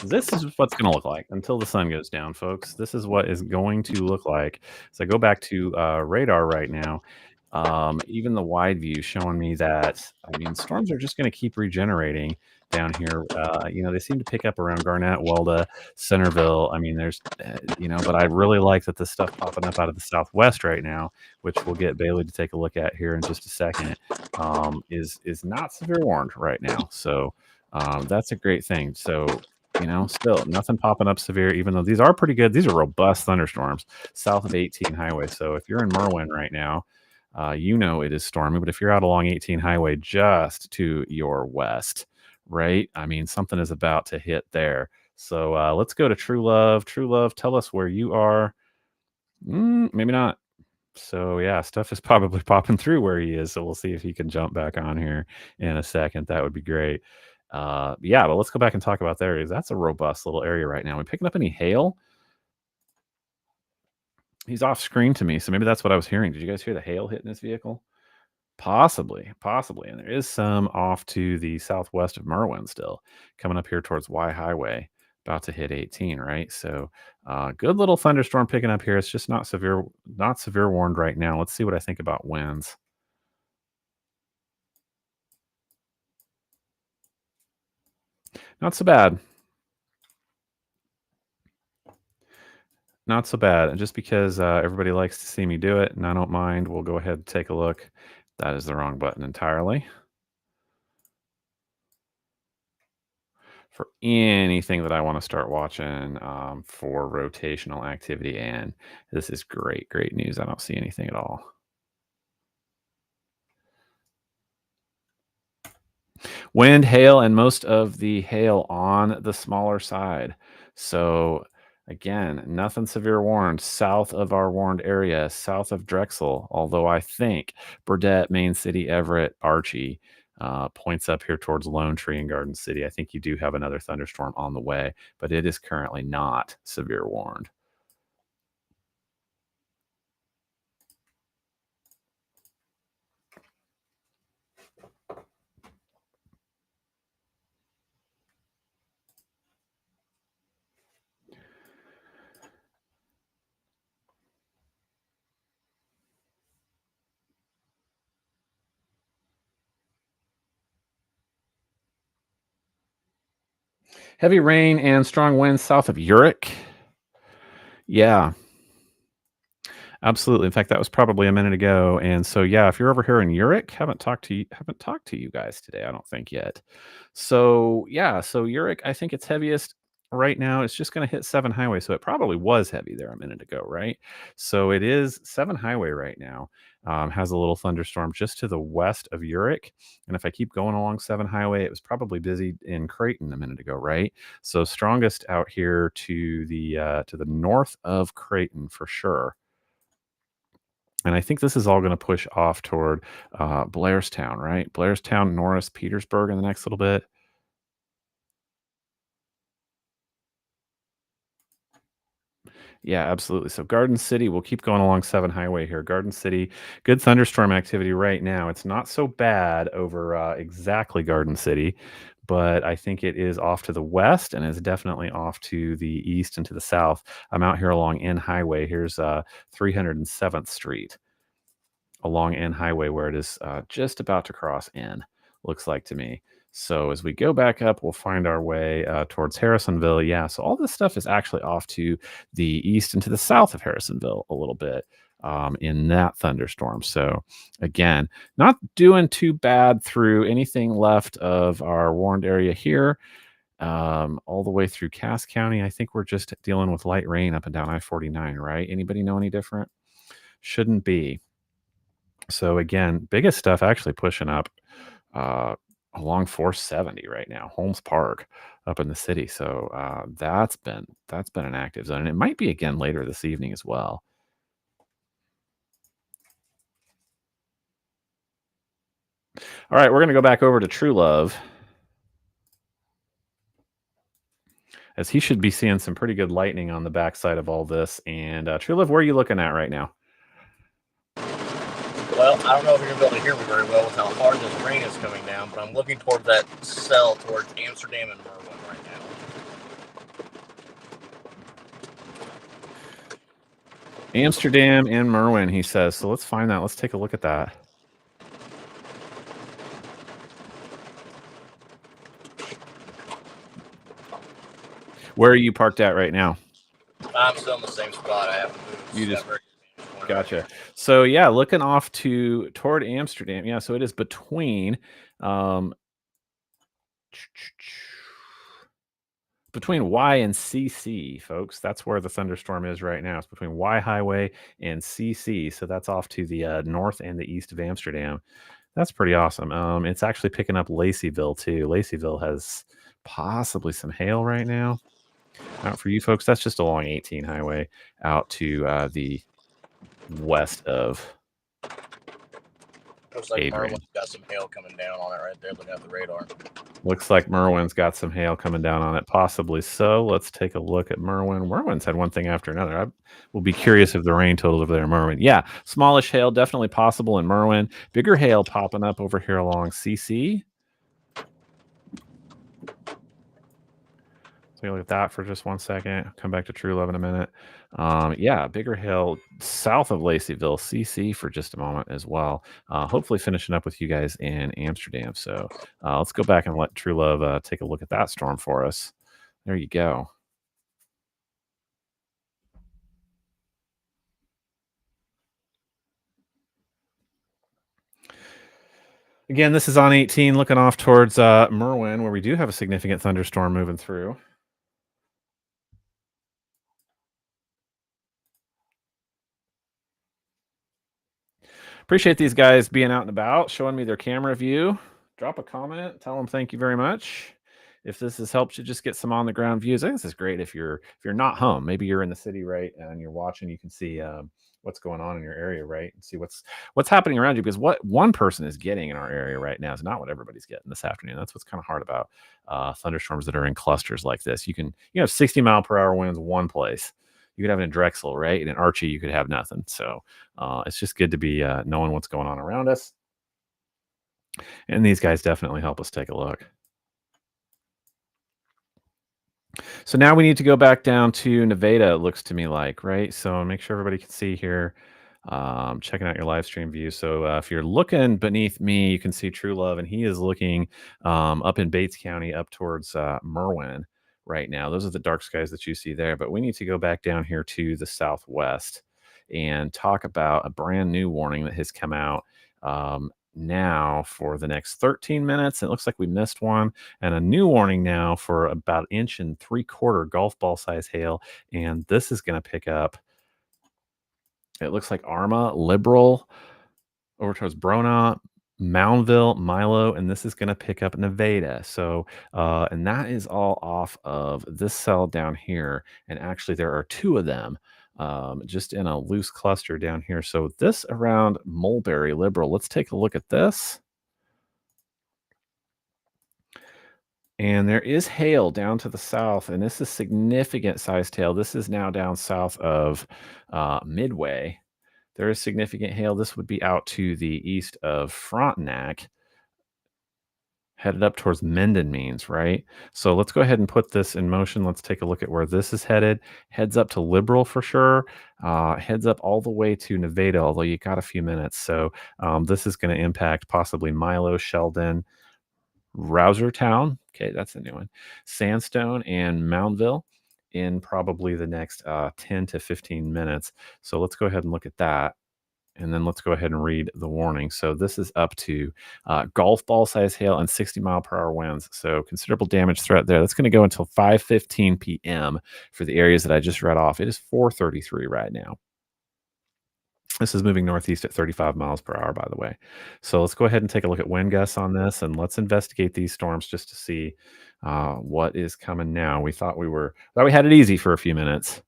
This is what's going to look like until the sun goes down, folks. This is what is going to look like. So I go back to radar right now. Even the wide view showing me that, I mean, storms are just going to keep regenerating down here. They seem to pick up around Garnett, Welda, Centerville. I mean, but I really like that the stuff popping up out of the southwest right now, which we'll get Bailey to take a look at here in just a second, is not severe warned right now. So that's a great thing. So, still nothing popping up severe, even though these are pretty good. These are robust thunderstorms south of 18 highway. So if you're in Merwin right now, it is stormy. But if you're out along 18 highway just to your west, right? I mean, something is about to hit there. So let's go to True Love. True Love, tell us where you are. Maybe not. So yeah, stuff is probably popping through where he is. So we'll see if he can jump back on here in a second. That would be great. But let's go back and talk about that area. That's a robust little area right now. We picking up any hail? He's off screen to me, so maybe that's what I was hearing. Did you guys hear the hail hitting this vehicle? Possibly, possibly. And there is some off to the southwest of Merwin still, coming up here towards Y Highway, about to hit 18, right? So good little thunderstorm picking up here. It's just not severe warned right now. Let's see what I think about winds. Not so bad. Not so bad. And just because everybody likes to see me do it, and I don't mind, we'll go ahead and take a look. That is the wrong button entirely. For anything that I want to start watching for rotational activity, and this is great, great news. I don't see anything at all. Wind, hail, and most of the hail on the smaller side. So again, nothing severe warned south of our warned area, south of Drexel, although I think Burdett, Main City, Everett, Archie points up here towards Lone Tree and Garden City. I think you do have another thunderstorm on the way, but it is currently not severe warned. Heavy rain and strong winds south of Urich. Yeah, absolutely. In fact, that was probably a minute ago. And so, yeah, if you're over here in Urich, haven't talked to you guys today. I don't think yet. So, yeah, so Urich, I think it's heaviest right now, it's just going to hit 7 Highway. So it probably was heavy there a minute ago, right? So it is 7 Highway right now. Has a little thunderstorm just to the west of Urich. And if I keep going along 7 Highway, it was probably busy in Creighton a minute ago, right? So strongest out here to the north of Creighton for sure. And I think this is all going to push off toward Blairstown, right? Blairstown, Norris, Petersburg in the next little bit. Yeah, absolutely. So Garden City, we'll keep going along 7 Highway here. Garden City, good thunderstorm activity right now. It's not so bad over exactly Garden City, but I think it is off to the west and is definitely off to the east and to the south. I'm out here along N Highway. Here's 307th Street along N Highway where it is just about to cross N, looks like to me. So as we go back up, we'll find our way towards Harrisonville. Yeah, so all this stuff is actually off to the east and to the south of Harrisonville a little bit in that thunderstorm. So again, not doing too bad through anything left of our warned area here. All the way through Cass County. I think we're just dealing with light rain up and down I-49, right? Anybody know any different? Shouldn't be. So again, biggest stuff actually pushing up along 470 right now, Holmes Park up in the city. So that's been an active zone, and it might be again later this evening as well. All right, we're going to go back over to True Love, as he should be seeing some pretty good lightning on the backside of all this. And True Love, where are you looking at right now? Well, I don't know if you're going to be able to hear me very well with how hard this rain is coming down, but I'm looking toward that cell towards Amsterdam and Merwin right now. Amsterdam and Merwin, he says. So let's find that. Let's take a look at that. Where are you parked at right now? I'm still in the same spot. I haven't moved. You just gotcha. So yeah, looking off toward Amsterdam. Yeah, so it is between between Y and CC, folks. That's where the thunderstorm is right now. It's between Y Highway and CC. So that's off to the north and the east of Amsterdam. That's pretty awesome. It's actually picking up Laceyville too. Laceyville has possibly some hail right now. Out for you folks, that's just along 18 Highway out to the west of Looks like Adrian. Merwin's got some hail coming down on it right there, looking at the radar. Looks like Merwin's got some hail coming down on it, possibly so. Let's take a look at Merwin. Merwin's had one thing after another. I will be curious if the rain totals over there in Merwin. Yeah, smallish hail definitely possible in Merwin. Bigger hail popping up over here along CC. Take a look at that for just 1 second. Come back to True Love in a minute. Yeah, bigger hail south of Laceyville, CC for just a moment as well. Hopefully finishing up with you guys in Amsterdam. So let's go back and let True Love take a look at that storm for us. There you go. Again, this is on 18, looking off towards Merwin, where we do have a significant thunderstorm moving through. Appreciate these guys being out and about, showing me their camera view. Drop a comment, tell them thank you very much. If this has helped you just get some on the ground views, I think this is great. If you're not home, maybe you're in the city, right, and you're watching, you can see what's going on in your area, right, and see what's happening around you. Because what one person is getting in our area right now is not what everybody's getting this afternoon. That's what's kind of hard about thunderstorms that are in clusters like this. You have 60-mile-per-hour winds one place. You could have it in Drexel, right? And in Archie, you could have nothing. So it's just good to be knowing what's going on around us. And these guys definitely help us take a look. So now we need to go back down to Nevada, it looks to me like, right? So make sure everybody can see here. Checking out your live stream view. So if you're looking beneath me, you can see True Love, and he is looking up in Bates County up towards Merwin right now. Those are the dark skies that you see there. But we need to go back down here to the southwest and talk about a brand new warning that has come out now for the next 13 minutes. It looks like we missed one, and a new warning now for about 1.75 inch golf ball size hail. And this is going to pick up. It looks like Arma, Liberal, over towards Brona, Moundville, Milo, and this is going to pick up Nevada. So, and that is all off of this cell down here. And actually, there are two of them just in a loose cluster down here. So, this around Mulberry, Liberal. Let's take a look at this. And there is hail down to the south, and this is significant sized hail. This is now down south of Midway. There is significant hail. This would be out to the east of Frontenac, headed up towards Mendon Means, right? So let's go ahead and put this in motion. Let's take a look at where this is headed. Heads up to Liberal for sure. Heads up all the way to Nevada, although you got a few minutes. So this is going to impact possibly Milo, Sheldon, Rousertown. Okay, that's a new one. Sandstone and Moundville in probably the next 10 to 15 minutes. So let's go ahead and look at that. And then let's go ahead and read the warning. So this is up to golf ball size hail and 60-mile-per-hour winds. So considerable damage threat there. That's going to go until 5:15 p.m. for the areas that I just read off. It is 4:33 right now. This is moving northeast at 35 miles per hour, by the way. So let's go ahead and take a look at wind gusts on this, and let's investigate these storms just to see what is coming now. We thought we had it easy for a few minutes.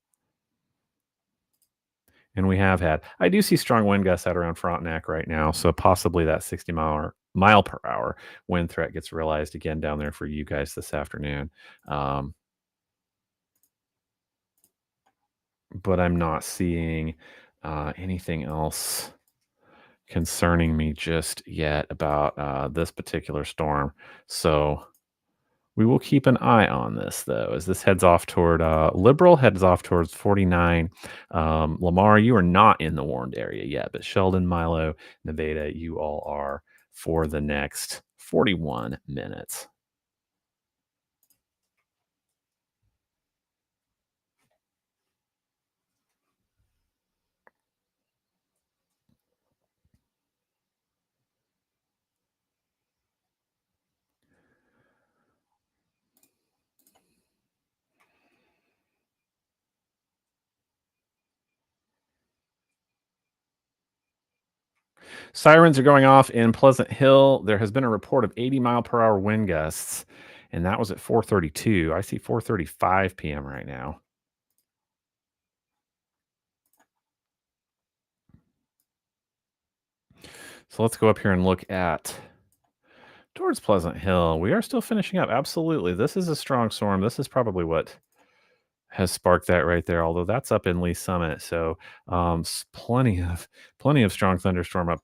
And we have had. I do see strong wind gusts out around Frontenac right now, so possibly that 60 mile per hour wind threat gets realized again down there for you guys this afternoon. But I'm not seeing anything else concerning me just yet about this particular storm. So we will keep an eye on this, though, as this heads off toward Liberal, heads off towards 49. Lamar, you are not in the warned area yet, but Sheldon, Milo, Nevada, you all are for the next 41 minutes. Sirens are going off in Pleasant Hill. There has been a report of 80-mile-per-hour wind gusts, and that was at 4:32. I see 4:35 p.m. right now. So let's go up here and look at towards Pleasant Hill. We are still finishing up. Absolutely. This is a strong storm. This is probably what has sparked that right there, although that's up in Lee Summit. So plenty of strong thunderstorm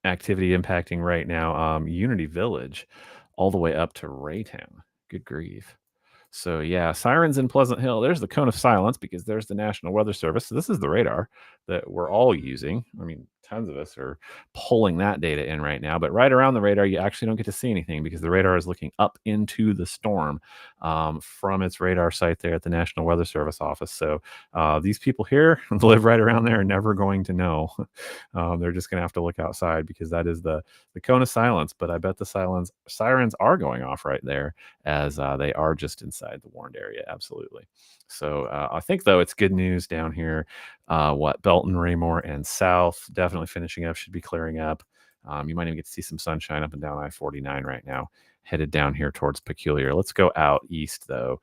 activity impacting right now. Unity Village all the way up to Raytown. Good grief. So yeah, sirens in Pleasant Hill. There's the cone of silence because there's the National Weather Service. So this is the radar that we're all using. I mean, tons of us are pulling that data in right now. But right around the radar, you actually don't get to see anything because the radar is looking up into the storm from its radar site there at the National Weather Service office. So these people here live right around there are never going to know. They're just going to have to look outside because that is the cone of silence. But I bet the sirens are going off right there as they are just inside the warned area. Absolutely. So I think, though, it's good news down here. Belton, Raymore, and South definitely finishing up, should be clearing up. You might even get to see some sunshine up and down I-49 right now, headed down here towards Peculiar. Let's go out east, though,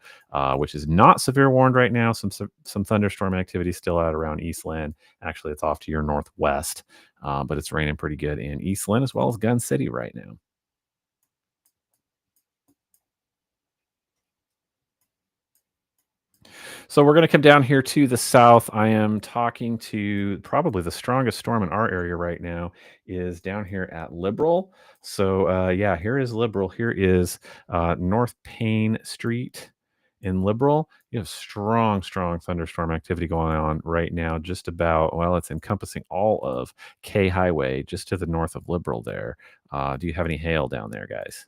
which is not severe warned right now. Some thunderstorm activity still out around Eastland. Actually, it's off to your northwest, but it's raining pretty good in Eastland as well as Gun City right now. So we're going to come down here to the south. I am talking to probably the strongest storm in our area right now is down here at Liberal. So yeah, here is Liberal. Here is North Payne Street in Liberal. You have strong thunderstorm activity going on right now. Just about, well, it's encompassing all of K Highway just to the north of Liberal there. Do you have any hail down there, guys?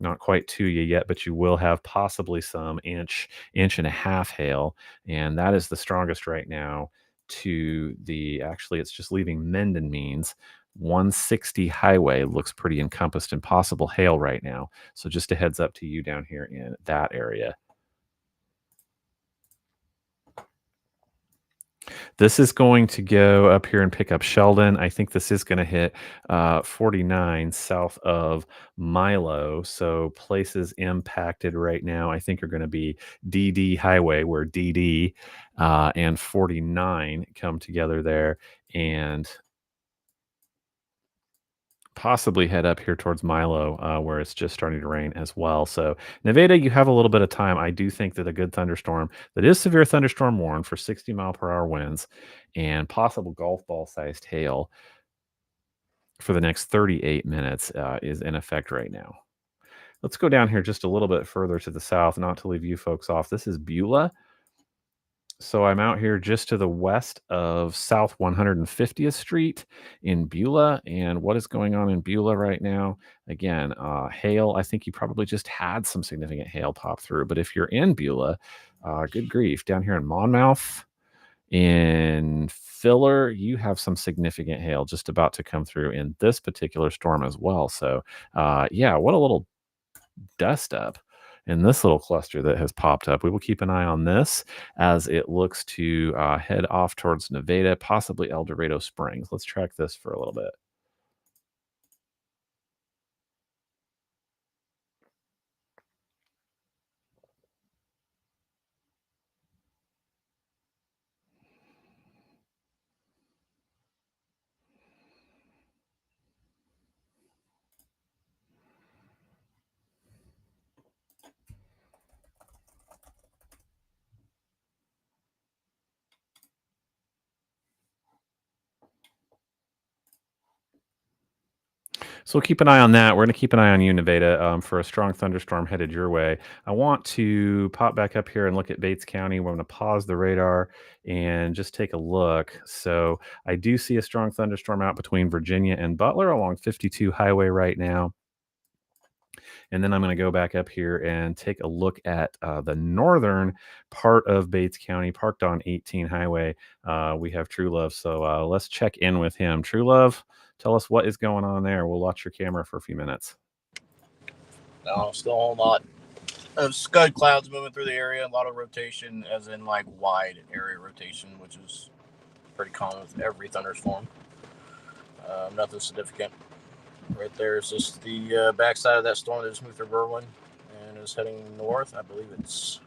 Not quite to you yet, but you will have possibly some inch and a half hail, and that is the strongest right now to the actually, it's just leaving Mendon Means. 160 highway looks pretty encompassed in possible hail right now. So just a heads up to you down here in that area. This is going to go up here and pick up Sheldon. I think this is going to hit 49 south of Milo. So places impacted right now, I think, are going to be DD Highway, where DD and 49 come together there, and possibly head up here towards Milo, where it's just starting to rain as well. So Nevada, you have a little bit of time. I do think that a good thunderstorm that is severe thunderstorm warned for 60-mile-per-hour winds and possible golf ball sized hail for the next 38 minutes is in effect right now. Let's go down here just a little bit further to the south, not to leave you folks off. This is Beulah. So I'm out here just to the west of South 150th Street in Beulah. And what is going on in Beulah right now? Again, hail. I think you probably just had some significant hail pop through. But if you're in Beulah, good grief, down here in Monmouth, in Filler, you have some significant hail just about to come through in this particular storm as well. So, yeah, what a little dust up in this little cluster that has popped up. We will keep an eye on this as it looks to head off towards Nevada, possibly El Dorado Springs. Let's track this for a little bit. So we'll keep an eye on that. We're going to keep an eye on you, Nevada, for a strong thunderstorm headed your way. I want to pop back up here and look at Bates County. We're going to pause the radar and just take a look. So I do see a strong thunderstorm out between Virginia and Butler along 52 highway right now. And then I'm going to go back up here and take a look at the northern part of Bates County, parked on 18 highway. We have True Love. So let's check in with him. True Love, tell us what is going on there. We'll watch your camera for a few minutes. No, still a whole lot of scud clouds moving through the area. A lot of rotation, as in like wide area rotation, which is pretty common with every thunderstorm. Nothing significant. Right there is just the backside of that storm that just moved through Berwyn and is heading north. I believe it's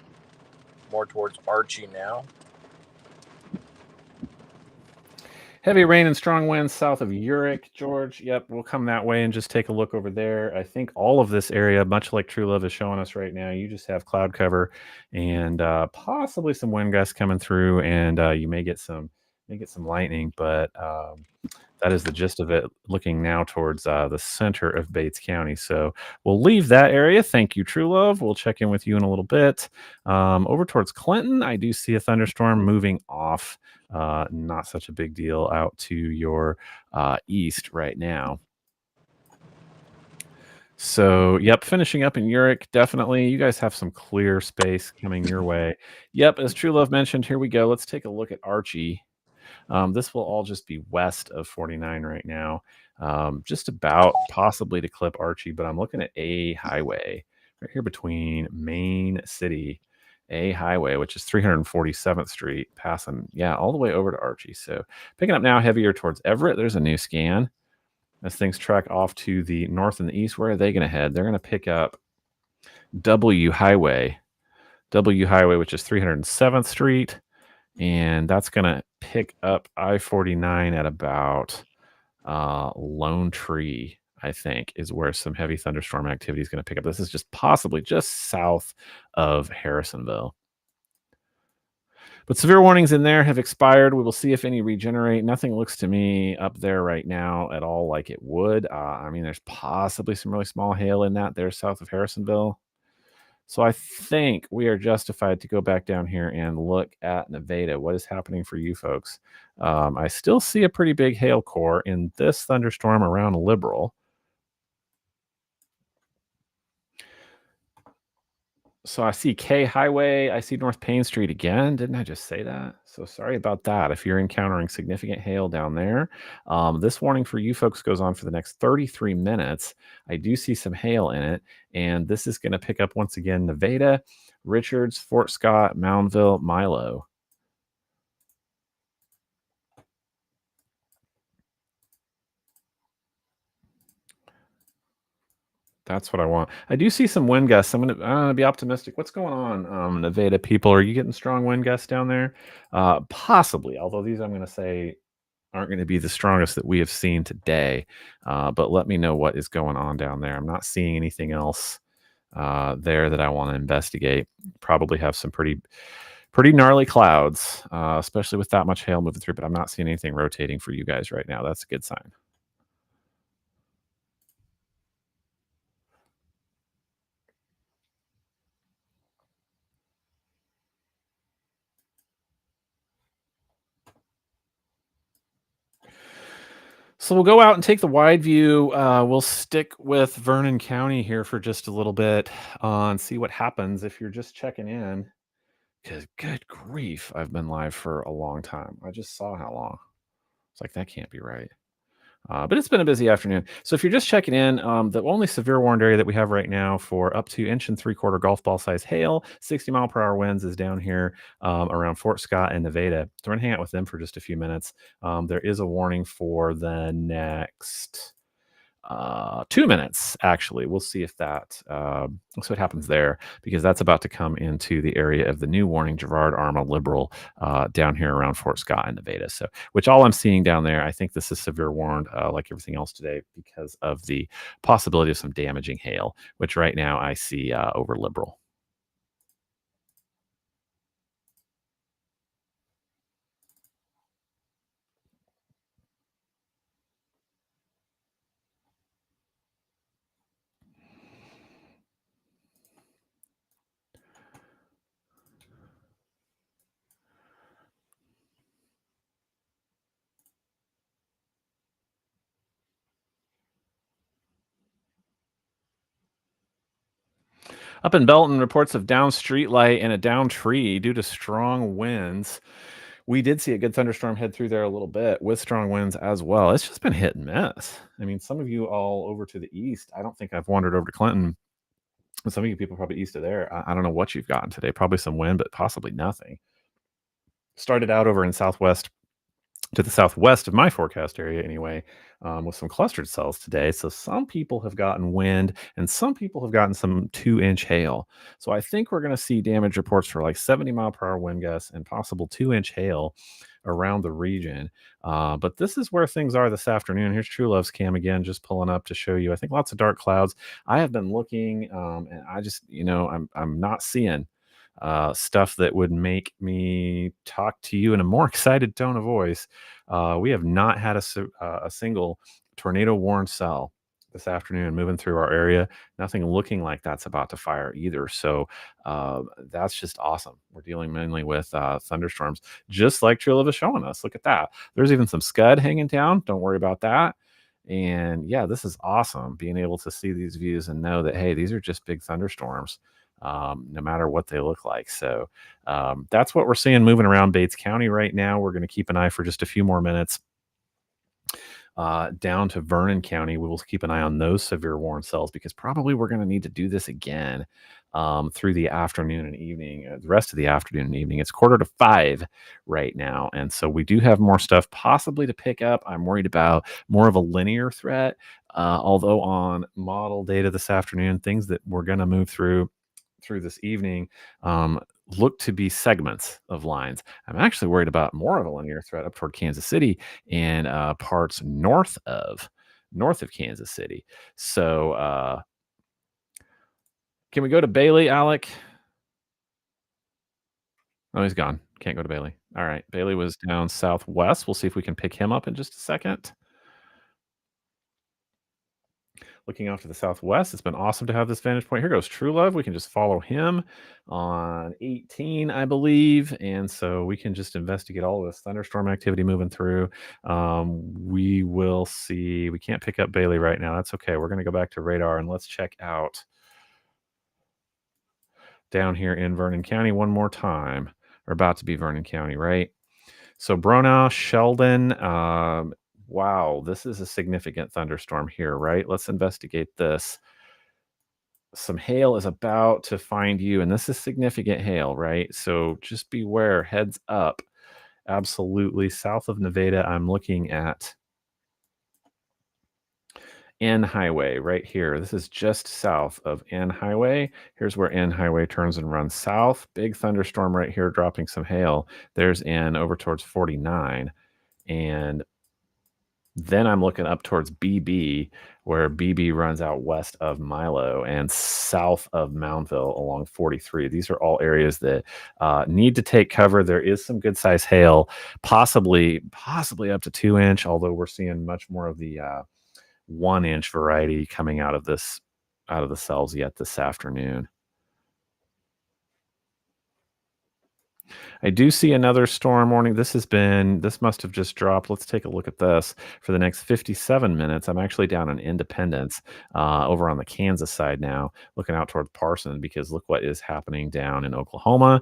more towards Archie now. Heavy rain and strong winds south of Urick, George. Yep, we'll come that way and just take a look over there. I think all of this area, much like True Love is showing us right now, you just have cloud cover and possibly some wind gusts coming through, and you may get some lightning, but that is the gist of it, looking now towards the center of Bates County. So we'll leave that area. Thank you, True Love. We'll check in with you in a little bit. Over towards Clinton, I do see a thunderstorm moving off. Not such a big deal out to your east right now. So, yep, finishing up in Urick, definitely. You guys have some clear space coming your way. Yep, as True Love mentioned, here we go. Let's take a look at Archie. This will all just be west of 49 right now, just about possibly to clip Archie, but I'm looking at A Highway right here between Main City, A Highway, which is 347th Street, passing, yeah, all the way over to Archie. So picking up now heavier towards Everett. There's a new scan. As things track off to the north and the east, where are they going to head? They're going to pick up W Highway, which is 307th Street. And that's going to pick up I-49 at about Lone Tree, I think, is where some heavy thunderstorm activity is going to pick up. This is just possibly just south of Harrisonville. But severe warnings in there have expired. We will see if any regenerate. Nothing looks to me up there right now at all like it would. I mean, there's possibly some really small hail in that there south of Harrisonville. So I think we are justified to go back down here and look at Nevada. What is happening for you folks? I still see a pretty big hail core in this thunderstorm around Liberal. So I see K Highway. I see North Payne Street again. Didn't I just say that? So sorry about that. If you're encountering significant hail down there, this warning for you folks goes on for the next 33 minutes. I do see some hail in it, and this is going to pick up once again Nevada, Richards, Fort Scott, Moundville, Milo. That's what I want. I do see some wind gusts. I'm gonna be optimistic. What's going on, Nevada people? Are you getting strong wind gusts down there? Possibly. Although these, I'm gonna say, aren't going to be the strongest that we have seen today. But let me know what is going on down there. I'm not seeing anything else there that I want to investigate. Probably have some pretty gnarly clouds, especially with that much hail moving through. But I'm not seeing anything rotating for you guys right now. That's a good sign. So we'll go out and take the wide view. We'll stick with Vernon County here for just a little bit and see what happens if you're just checking in. Because good grief, I've been live for a long time. I just saw how long. It's like, that can't be right. But it's been a busy afternoon. So if you're just checking in, the only severe warned area that we have right now for up to 1.75 inch golf ball size hail, 60-mile-per-hour winds is down here around Fort Scott and Nevada. So we're going to hang out with them for just a few minutes. There is a warning for the next 2 minutes, actually. We'll see if that we'll see what happens there, because that's about to come into the area of the new warning, Girard, Arma, Liberal, down here around Fort Scott and Nevada. So, which all I'm seeing down there, I think this is severe warned, like everything else today, because of the possibility of some damaging hail, which right now I see over Liberal. Up in Belton, reports of down street light and a down tree due to strong winds. We did see a good thunderstorm head through there a little bit with strong winds as well. It's just been hit and miss. I mean, some of you all over to the east, I don't think I've wandered over to Clinton. Some of you people probably east of there, I don't know what you've gotten today. Probably some wind, but possibly nothing. Started out over in southwest to the southwest of my forecast area anyway, with some clustered cells today. So some people have gotten wind and some people have gotten some 2-inch hail. So I think we're going to see damage reports for like 70-mile-per-hour wind gusts and possible 2-inch hail around the region. But this is where things are this afternoon. Here's True Love's cam again, just pulling up to show you. I think lots of dark clouds. I have been looking, and I just, I'm not seeing stuff that would make me talk to you in a more excited tone of voice. We have not had a single tornado warned cell this afternoon moving through our area. Nothing looking like that's about to fire either. So that's just awesome. We're dealing mainly with thunderstorms, just like True Love is showing us. Look at that. There's even some scud hanging down. Don't worry about that. And yeah, this is awesome, being able to see these views and know that, hey, these are just big thunderstorms. No matter what they look like. So that's what we're seeing moving around Bates County right now. We're going to keep an eye for just a few more minutes down to Vernon County. We will keep an eye on those severe warning cells, because probably we're going to need to do this again through the afternoon and evening, the rest of the afternoon and evening. It's 4:45 right now. And so we do have more stuff possibly to pick up. I'm worried about more of a linear threat, although on model data this afternoon, things that we're going to move through this evening look to be segments of lines. I'm actually worried about more of a linear threat up toward Kansas City and parts north of Kansas City. So can we go to Bailey, Alec? Oh, he's gone. Can't go to Bailey. All right. Bailey was down southwest. We'll see if we can pick him up in just a second. Looking off to the southwest, it's been awesome to have this vantage point. Here goes True Love. We can just follow him on 18, I believe. And so we can just investigate all of this thunderstorm activity moving through. We will see. We can't pick up Bailey right now. That's okay. We're going to go back to radar and let's check out down here in Vernon County one more time, or about to be Vernon County, right? So Bronow, Sheldon, wow, this is a significant thunderstorm here, right? Let's investigate this. Some hail is about to find you, and this is significant hail, right? So just beware, heads up. Absolutely. South of Nevada, I'm looking at N Highway right here. This is just south of N Highway. Here's where N Highway turns and runs south. Big thunderstorm right here, dropping some hail. There's N over towards 49. And then I'm looking up towards BB, where BB runs out west of Milo and south of Moundville along 43. These are all areas that need to take cover. There is some good size hail, possibly up to 2-inch, although we're seeing much more of the 1-inch variety coming out of the cells yet this afternoon. I do see another storm warning. This must have just dropped. Let's take a look at this for the next 57 minutes. I'm actually down in Independence over on the Kansas side now, looking out toward Parson, because look what is happening down in Oklahoma.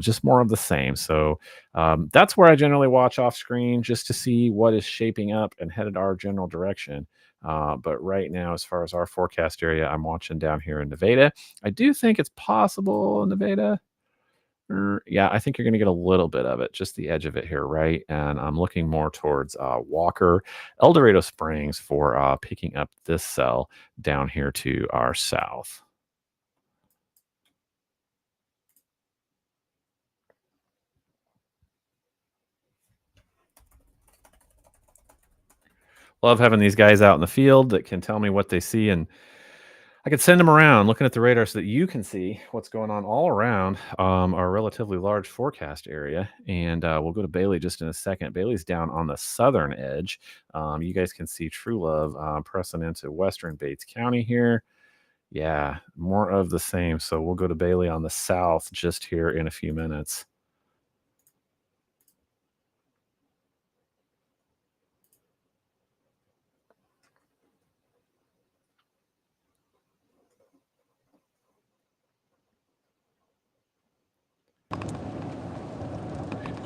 Just more of the same. So that's where I generally watch off screen, just to see what is shaping up and headed our general direction. But right now, as far as our forecast area, I'm watching down here in Nevada. I do think it's possible in Nevada. Yeah, I think you're going to get a little bit of it, just the edge of it here, right? And I'm looking more towards Walker, El Dorado Springs for picking up this cell down here to our south. Love having these guys out in the field that can tell me what they see, and I could send them around looking at the radar so that you can see what's going on all around our relatively large forecast area. And we'll go to Bailey just in a second. Bailey's down on the southern edge. You guys can see True Love pressing into western Bates County here. Yeah, more of the same. So we'll go to Bailey on the south just here in a few minutes.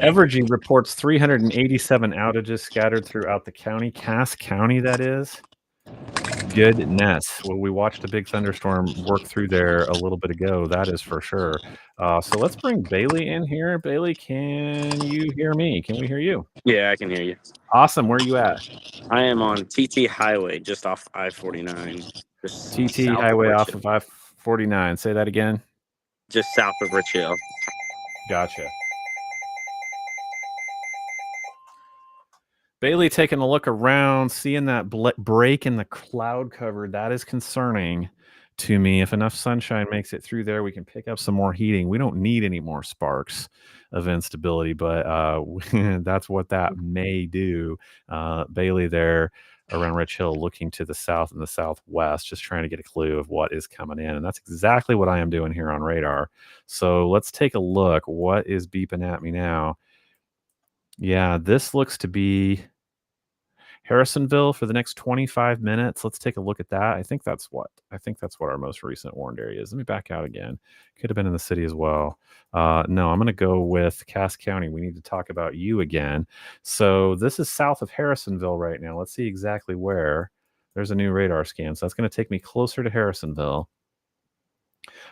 Evergy reports 387 outages scattered throughout the county. Cass County, that is. Goodness. Well, we watched a big thunderstorm work through there a little bit ago, that is for sure. So let's bring Bailey in here. Bailey, can you hear me? Can we hear you? Yeah, I can hear you. Awesome. Where are you at? I am on TT Highway, just off I-49. Just TT south Highway Rich off Hill. of I-49. Say that again. Just south of Rich Hill. Gotcha. Bailey taking a look around, seeing that break in the cloud cover. That is concerning to me. If enough sunshine makes it through there, we can pick up some more heating. We don't need any more sparks of instability, but that's what that may do. Bailey there around Rich Hill, looking to the south and the southwest, just trying to get a clue of what is coming in. And that's exactly what I am doing here on radar. So let's take a look. What is beeping at me now? Yeah, this looks to be Harrisonville for the next 25 minutes. Let's take a look at that. I think that's what our most recent warned area is. Let me back out again. Could have been in the city as well. No, I'm going to go with Cass County. We need to talk about you again. So this is south of Harrisonville right now. Let's see exactly where. There's a new radar scan. So that's going to take me closer to Harrisonville.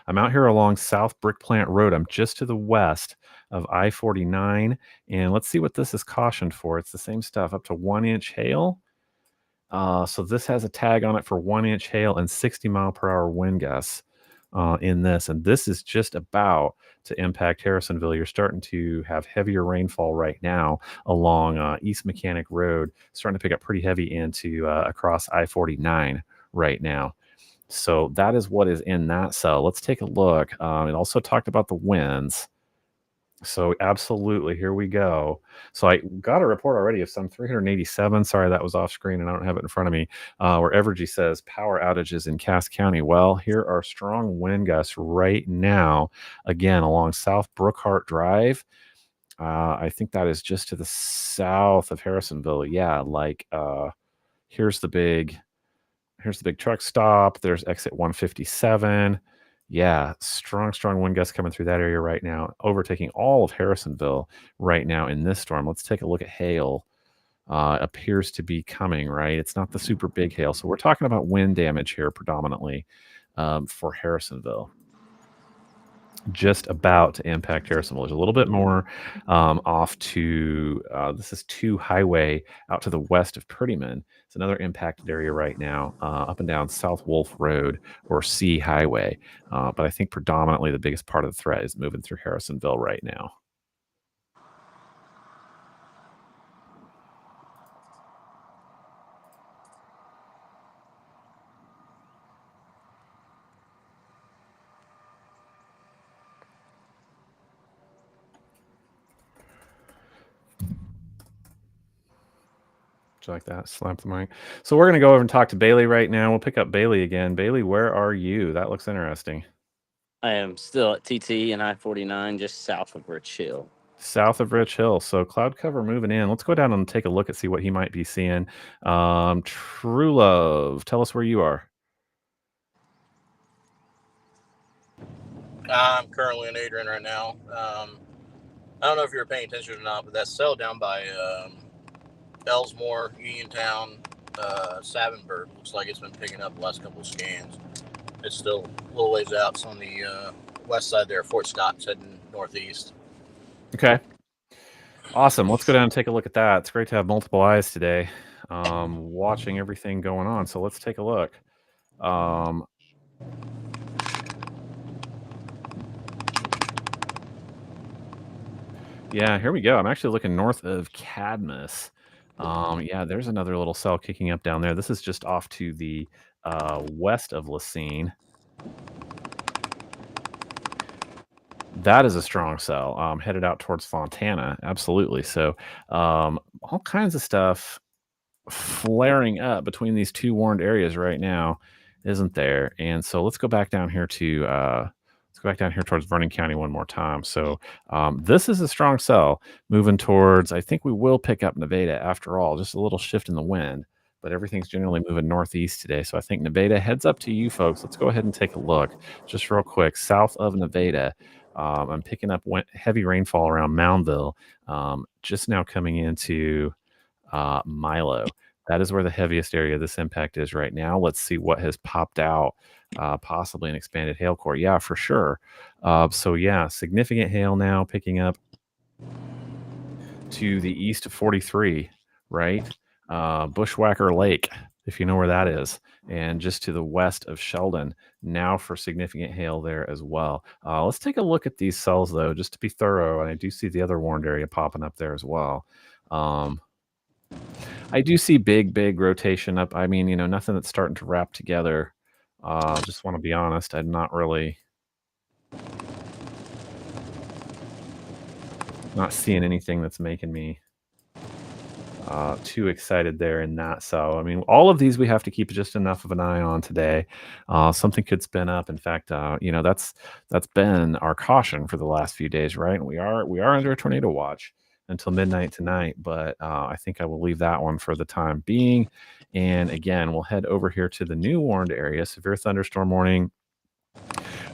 I'm out here along South Brick Plant Road. I'm just to the west of I-49. And let's see what this is cautioned for. It's the same stuff, up to 1-inch hail. So this has a tag on it for 1-inch hail and 60-mile-per-hour wind gusts in this. And this is just about to impact Harrisonville. You're starting to have heavier rainfall right now along East Mechanic Road, starting to pick up pretty heavy into across I-49 right now. So that is what is in that cell. Let's take a look. It also talked about the winds. So absolutely, here we go. So I got a report already of some 387. Sorry, that was off screen and I don't have it in front of me. Where Evergy says power outages in Cass County. Well, here are strong wind gusts right now. Again, along South Brookhart Drive. I think that is just to the south of Harrisonville. Yeah, like here's the big truck stop. There's exit 157. Yeah, strong, strong wind gusts coming through that area right now, overtaking all of Harrisonville right now in this storm. Let's take a look at hail. Appears to be coming, right? It's not the super big hail. So we're talking about wind damage here predominantly for Harrisonville. Just about to impact Harrisonville. There's a little bit more off to, this is 2 Highway out to the west of Prettyman. It's another impacted area right now, up and down South Wolf Road or C Highway. But I think predominantly the biggest part of the threat is moving through Harrisonville right now. Like that, slap the mic. So we're gonna go over and talk to Bailey right now. We'll pick up Bailey again. Bailey, where are you? That looks interesting. I am still at TT and I-49, just south of Rich Hill. South of Rich Hill. So cloud cover moving in. Let's go down and take a look and see what he might be seeing. True Love, tell us where you are. I'm currently in Adrian right now. I don't know if you were paying attention or not, but that cell down by Ellsmore, Uniontown, Savonburg looks like it's been picking up the last couple of scans. It's still a little ways out. It's on the west side there. Fort Scott's heading northeast. Okay. Awesome. Let's go down and take a look at that. It's great to have multiple eyes today, watching everything going on. So let's take a look. Yeah, here we go. I'm actually looking north of Cadmus. Yeah, there's another little cell kicking up down there. This is just off to the west of Lacine. That is a strong cell, headed out towards Fontana. Absolutely. So all kinds of stuff flaring up between these 2 warned areas right now, isn't there? And so let's go back down here to let's go back down here towards Vernon County one more time. So this is a strong cell moving towards, I think we will pick up Nevada after all, just a little shift in the wind, but everything's generally moving northeast today. So I think Nevada heads up to you folks. Let's go ahead and take a look just real quick. South of Nevada, I'm picking up heavy rainfall around Moundville, just now coming into Milo. That is where the heaviest area of this impact is right now. Let's see what has popped out, possibly an expanded hail core. Yeah, for sure. So yeah, significant hail now picking up to the east of 43, right? Bushwhacker Lake, if you know where that is, and just to the west of Sheldon, now for significant hail there as well. Let's take a look at these cells, though, just to be thorough, and I do see the other warned area popping up there as well. I do see big rotation up. I mean, nothing that's starting to wrap together. Just want to be honest, I'm not seeing anything that's making me too excited there in that. So, I mean, all of these we have to keep just enough of an eye on today. Something could spin up. In fact, that's been our caution for the last few days, right? We are under a tornado watch until midnight tonight, but I think I will leave that one for the time being. And again, we'll head over here to the new warned area, severe thunderstorm warning.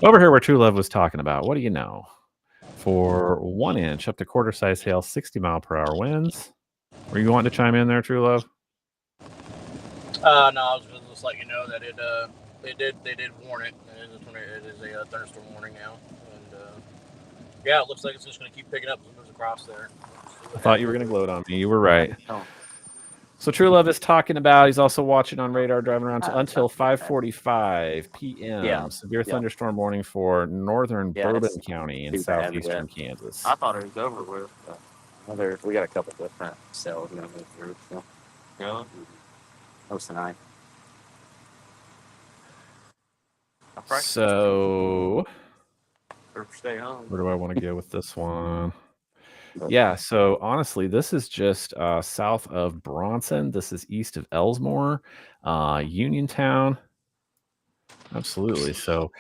Over here where True Love was talking about, what do you know? For 1 inch up to quarter size hail, 60-mile-per-hour winds. Were you wanting to chime in there, True Love? No, I was just letting you know that they did warn it. It is a thunderstorm warning now, and yeah, it looks like it's just going to keep picking up as it moves across there. I thought you were going to gloat on me. You were right. So True Love is talking about, he's also watching on radar, driving around until 5:45 p.m. Yeah. Severe thunderstorm warning for northern Bourbon County in southeastern Kansas. I thought it was over with. We got a couple different cells going through. So. Really? That was tonight. So, Stay home. Where do I want to go with this one? Yeah, so honestly, this is just south of Bronson. This is east of Ellsmore, Uniontown. Absolutely. So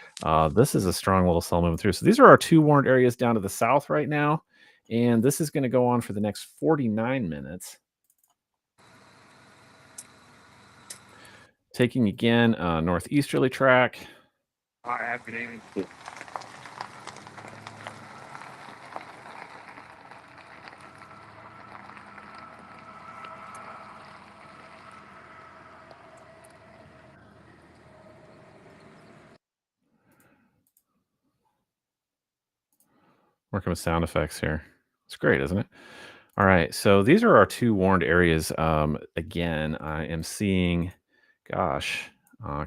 this is a strong little cell moving through. So these are our 2 warned areas down to the south right now. And this is going to go on for the next 49 minutes. Taking again northeasterly track. All right, have a good evening. Working with sound effects here. It's great, isn't it? All right, so these are our 2 warned areas. Again, I am seeing, gosh,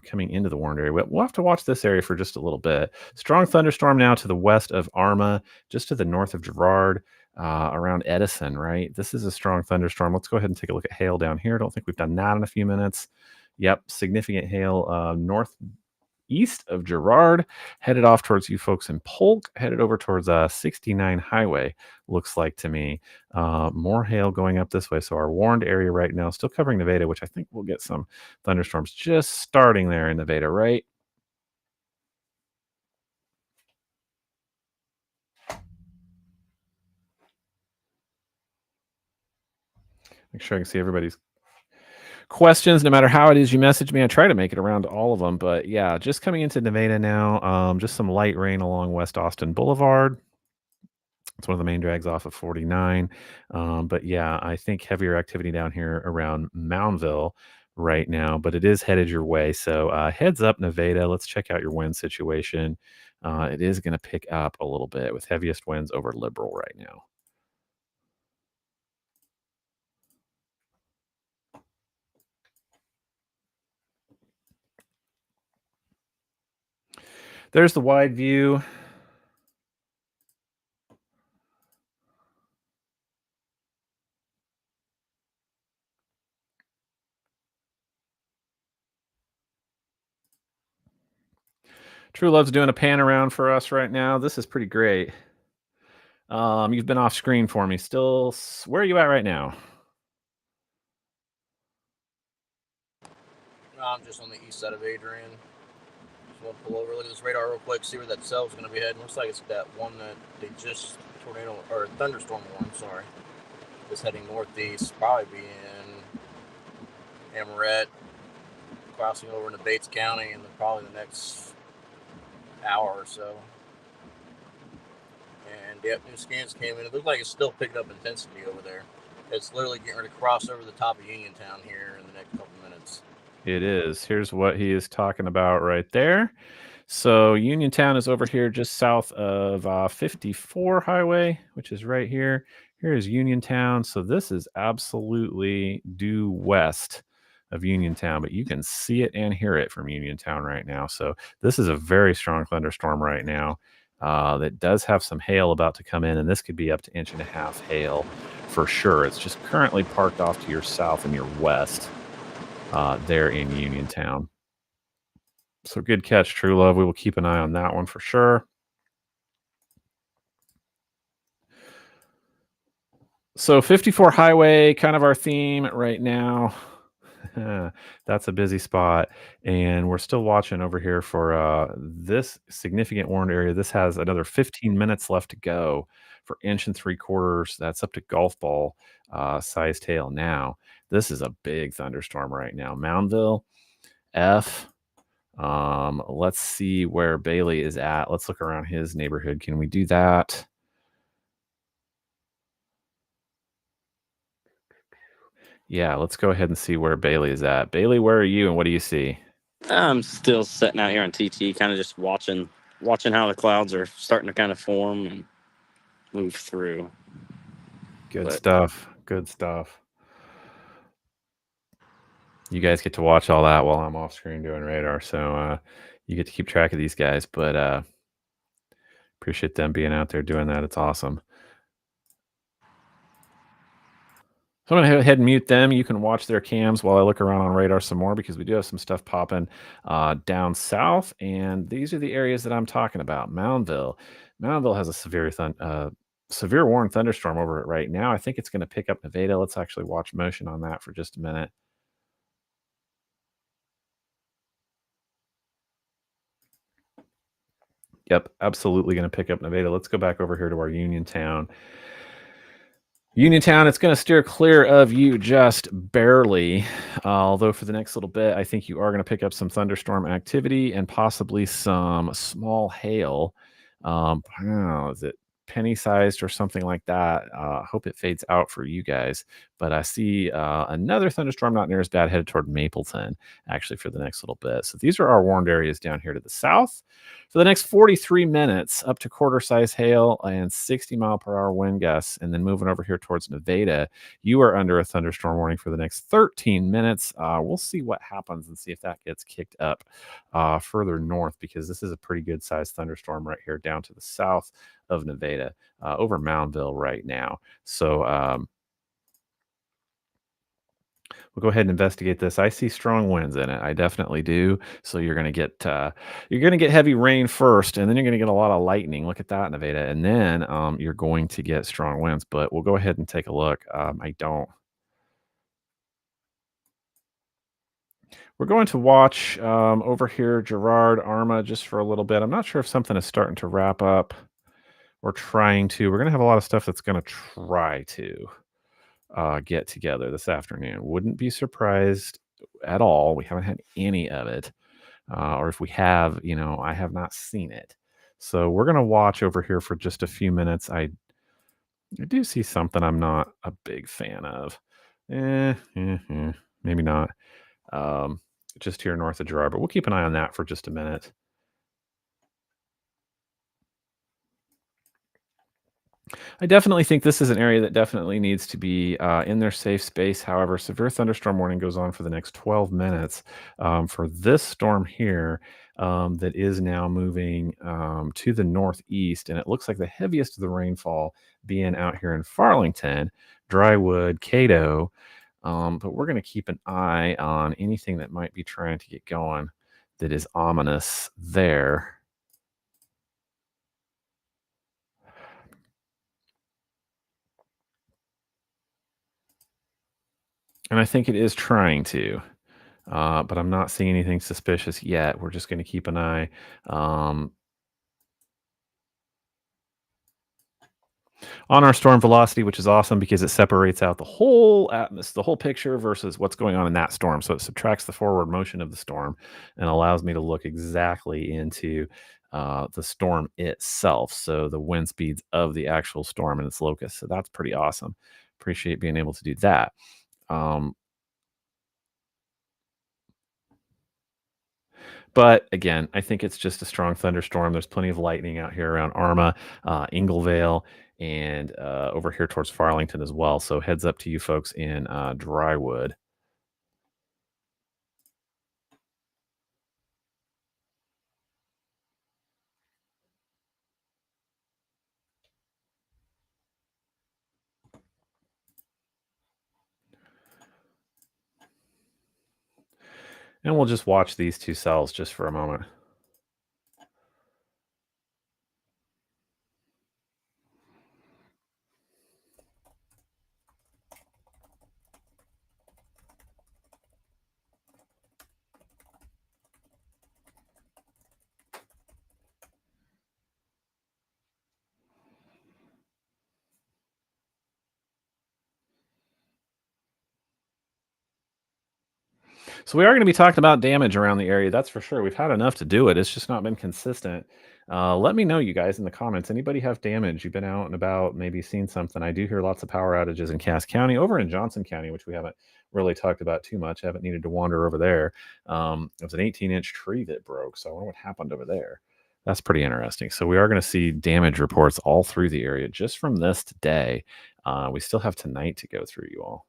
coming into the warned area. We'll have to watch this area for just a little bit. Strong thunderstorm now to the west of Arma, just to the north of Girard, around Edison, right? This is a strong thunderstorm. Let's go ahead and take a look at hail down here. I don't think we've done that in a few minutes. Yep, significant hail northeast of Girard, headed off towards you folks in Polk, headed over towards 69 Highway, looks like to me. More hail going up this way. So our warned area right now, still covering Nevada, which I think we'll get some thunderstorms just starting there in Nevada, right? Make sure I can see everybody's questions, no matter how it is you message me. I try to make it around to all of them, but yeah, just coming into Nevada now. Just some light rain along West Austin Boulevard. It's one of the main drags off of 49. But yeah, I think heavier activity down here around Moundville right now, but it is headed your way. So heads up, Nevada. Let's check out your wind situation. It is going to pick up a little bit with heaviest winds over Liberal right now. There's the wide view. True Love's doing a pan around for us right now. This is pretty great. You've been off screen for me. Still, where are you at right now? I'm just on the east side of Adrian. Just want to pull over, look at this radar real quick, see where that cell's going to be heading. Looks like it's that one that they just tornado or thunderstorm warned. Sorry, is heading northeast. Probably be in Amoret, crossing over into Bates County, and then probably the next hour or so. And yep, new scans came in. It looked like it's still picking up intensity over there. It's literally getting ready to cross over the top of Uniontown here in the next couple minutes. It is. Here's what he is talking about right there. So Uniontown is over here just south of 54 Highway, which is right here. Here is Uniontown. So this is absolutely due west of Uniontown, but you can see it and hear it from Uniontown right now. So this is a very strong thunderstorm right now that does have some hail about to come in, and this could be up to 1.5 inches hail for sure. It's just currently parked off to your south and your west there in Uniontown. So good catch, True Love. We will keep an eye on that one for sure. So 54 Highway, kind of our theme right now. That's a busy spot. And we're still watching over here for this significant warned area. This has another 15 minutes left to go for 1 3/4. That's up to golf ball size tail now. This is a big thunderstorm right now. Moundville, F. Let's see where Bailey is at. Let's look around his neighborhood. Can we do that? Yeah, let's go ahead and see where Bailey is at. Bailey, where are you and what do you see? I'm still sitting out here on TT, kind of just watching how the clouds are starting to kind of form and move through. Good stuff. Good stuff. You guys get to watch all that while I'm off screen doing radar. So you get to keep track of these guys, but appreciate them being out there doing that. It's awesome. So I'm going to go ahead and mute them. You can watch their cams while I look around on radar some more because we do have some stuff popping down south. And these are the areas that I'm talking about. Moundville. Moundville has a severe warned thunderstorm over it right now. I think it's going to pick up Nevada. Let's actually watch motion on that for just a minute. Yep, absolutely going to pick up Nevada. Let's go back over here to our Uniontown. Uniontown, it's going to steer clear of you just barely. Although for the next little bit, I think you are going to pick up some thunderstorm activity and possibly some small hail. I don't know, is it penny sized or something like that? Hope it fades out for you guys. But I see another thunderstorm, not near as bad, headed toward Mapleton, actually, for the next little bit. So these are our warned areas down here to the south. For the next 43 minutes, up to quarter size hail and 60-mile-per-hour wind gusts. And then moving over here towards Nevada, you are under a thunderstorm warning for the next 13 minutes. We'll see what happens and see if that gets kicked up further north, because this is a pretty good sized thunderstorm right here down to the south of Nevada, over Moundville right now. So, we'll go ahead and investigate this. I see strong winds in it. I definitely do. So you're going to get heavy rain first, and then you're going to get a lot of lightning. Look at that, Nevada, and then you're going to get strong winds. But we'll go ahead and take a look. We're going to watch over here Girard Arma just for a little bit. I'm not sure if something is starting to wrap up or trying to. We're going to have a lot of stuff that's going to try to get together this afternoon. Wouldn't be surprised at all. We haven't had any of it. Or if we have, I have not seen it. So we're going to watch over here for just a few minutes. I do see something I'm not a big fan of. Maybe not. Just here north of Girard, but we'll keep an eye on that for just a minute. I definitely think this is an area that definitely needs to be in their safe space. However, severe thunderstorm warning goes on for the next 12 minutes for this storm here that is now moving to the northeast. And it looks like the heaviest of the rainfall being out here in Farlington, Drywood, Cato. But we're going to keep an eye on anything that might be trying to get going that is ominous there. And I think it is trying to, but I'm not seeing anything suspicious yet. We're just going to keep an eye on our storm velocity, which is awesome because it separates out the whole atmosphere, the whole picture versus what's going on in that storm. So it subtracts the forward motion of the storm and allows me to look exactly into the storm itself. So the wind speeds of the actual storm and its locus. So that's pretty awesome. Appreciate being able to do that. But again, I think it's just a strong thunderstorm. There's plenty of lightning out here around Arma, Inglevale, and over here towards Farlington as well. So heads up to you folks in Drywood. And we'll just watch these two cells just for a moment. So we are going to be talking about damage around the area. That's for sure. We've had enough to do it. It's just not been consistent. Let me know, you guys, in the comments. Anybody have damage? You've been out and about, maybe seen something. I do hear lots of power outages in Cass County, over in Johnson County, which we haven't really talked about too much. I haven't needed to wander over there. It was an 18-inch tree that broke. So I wonder what happened over there. That's pretty interesting. So we are going to see damage reports all through the area just from this today. We still have tonight to go through, you all.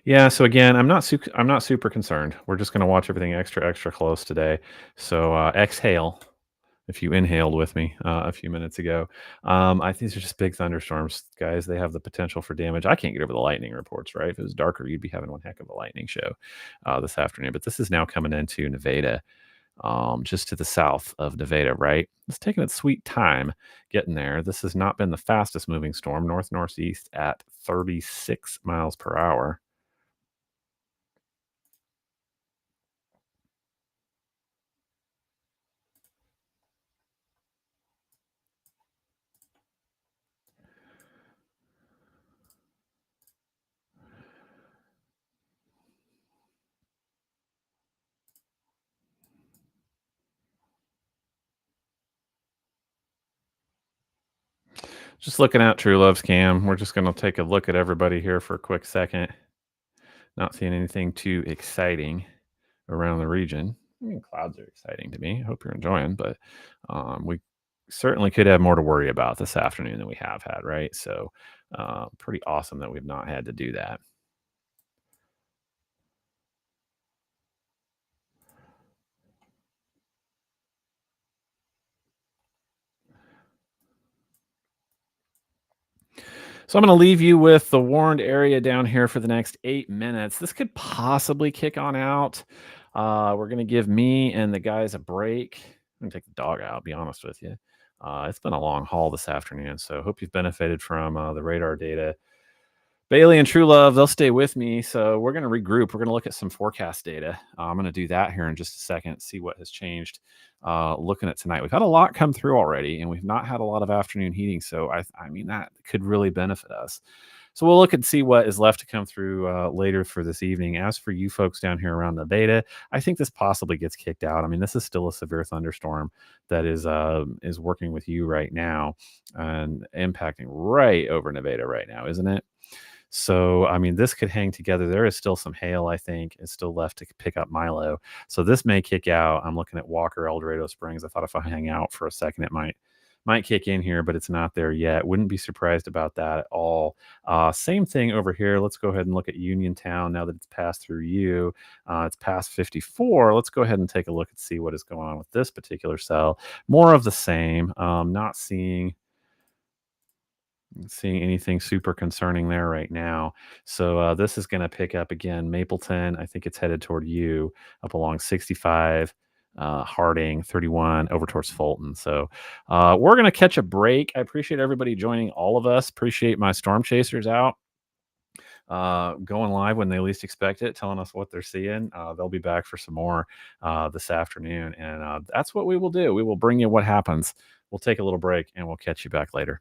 Yeah, so again, I'm not super concerned. We're just gonna watch everything extra close today. So, exhale if you inhaled with me, a few minutes ago. I think these are just big thunderstorms, guys. They have the potential for damage. I can't get over the lightning reports, right? If it was darker, you'd be having one heck of a lightning show, this afternoon. But this is now coming into Nevada, just to the south of Nevada, right? It's taking its sweet time getting there. This has not been the fastest moving storm, northeast at 36 miles per hour. Just looking at True Love's cam. We're just going to take a look at everybody here for a quick second. Not seeing anything too exciting around the region. I mean, clouds are exciting to me. I hope you're enjoying, but we certainly could have more to worry about this afternoon than we have had, right? So pretty awesome that we've not had to do that. So I'm going to leave you with the warned area down here for the next 8 minutes. This could possibly kick on out. We're going to give me and the guys a break. I'm going to take the dog out, be honest with you. It's been a long haul this afternoon, so hope you've benefited from the radar data. Bailey and True Love, they'll stay with me. So we're going to regroup. We're going to look at some forecast data. I'm going to do that here in just a second, see what has changed. Looking at tonight, we've had a lot come through already, and we've not had a lot of afternoon heating. So I mean, that could really benefit us. So we'll look and see what is left to come through later for this evening. As for you folks down here around Nevada, I think this possibly gets kicked out. I mean, this is still a severe thunderstorm that is working with you right now and impacting right over Nevada right now, isn't it? So, I mean, this could hang together. There is still some hail, I think, is still left to pick up Milo. So this may kick out. I'm looking at Walker, El Dorado Springs. I thought if I hang out for a second, it might kick in here, but it's not there yet. Wouldn't be surprised about that at all. Same thing over here. Let's go ahead and look at Uniontown now that it's passed through you. It's past 54. Let's go ahead and take a look and see what is going on with this particular cell. More of the same. Not seeing anything super concerning there right now. So this is going to pick up again. Mapleton, I think it's headed toward you up along 65. Harding 31 over towards Fulton. So we're going to catch a break. I appreciate everybody joining, all of us. Appreciate my storm chasers out going live when they least expect it, telling us what they're seeing. They'll be back for some more this afternoon, and that's what we will do. We will bring you what happens. We'll take a little break and we'll catch you back later.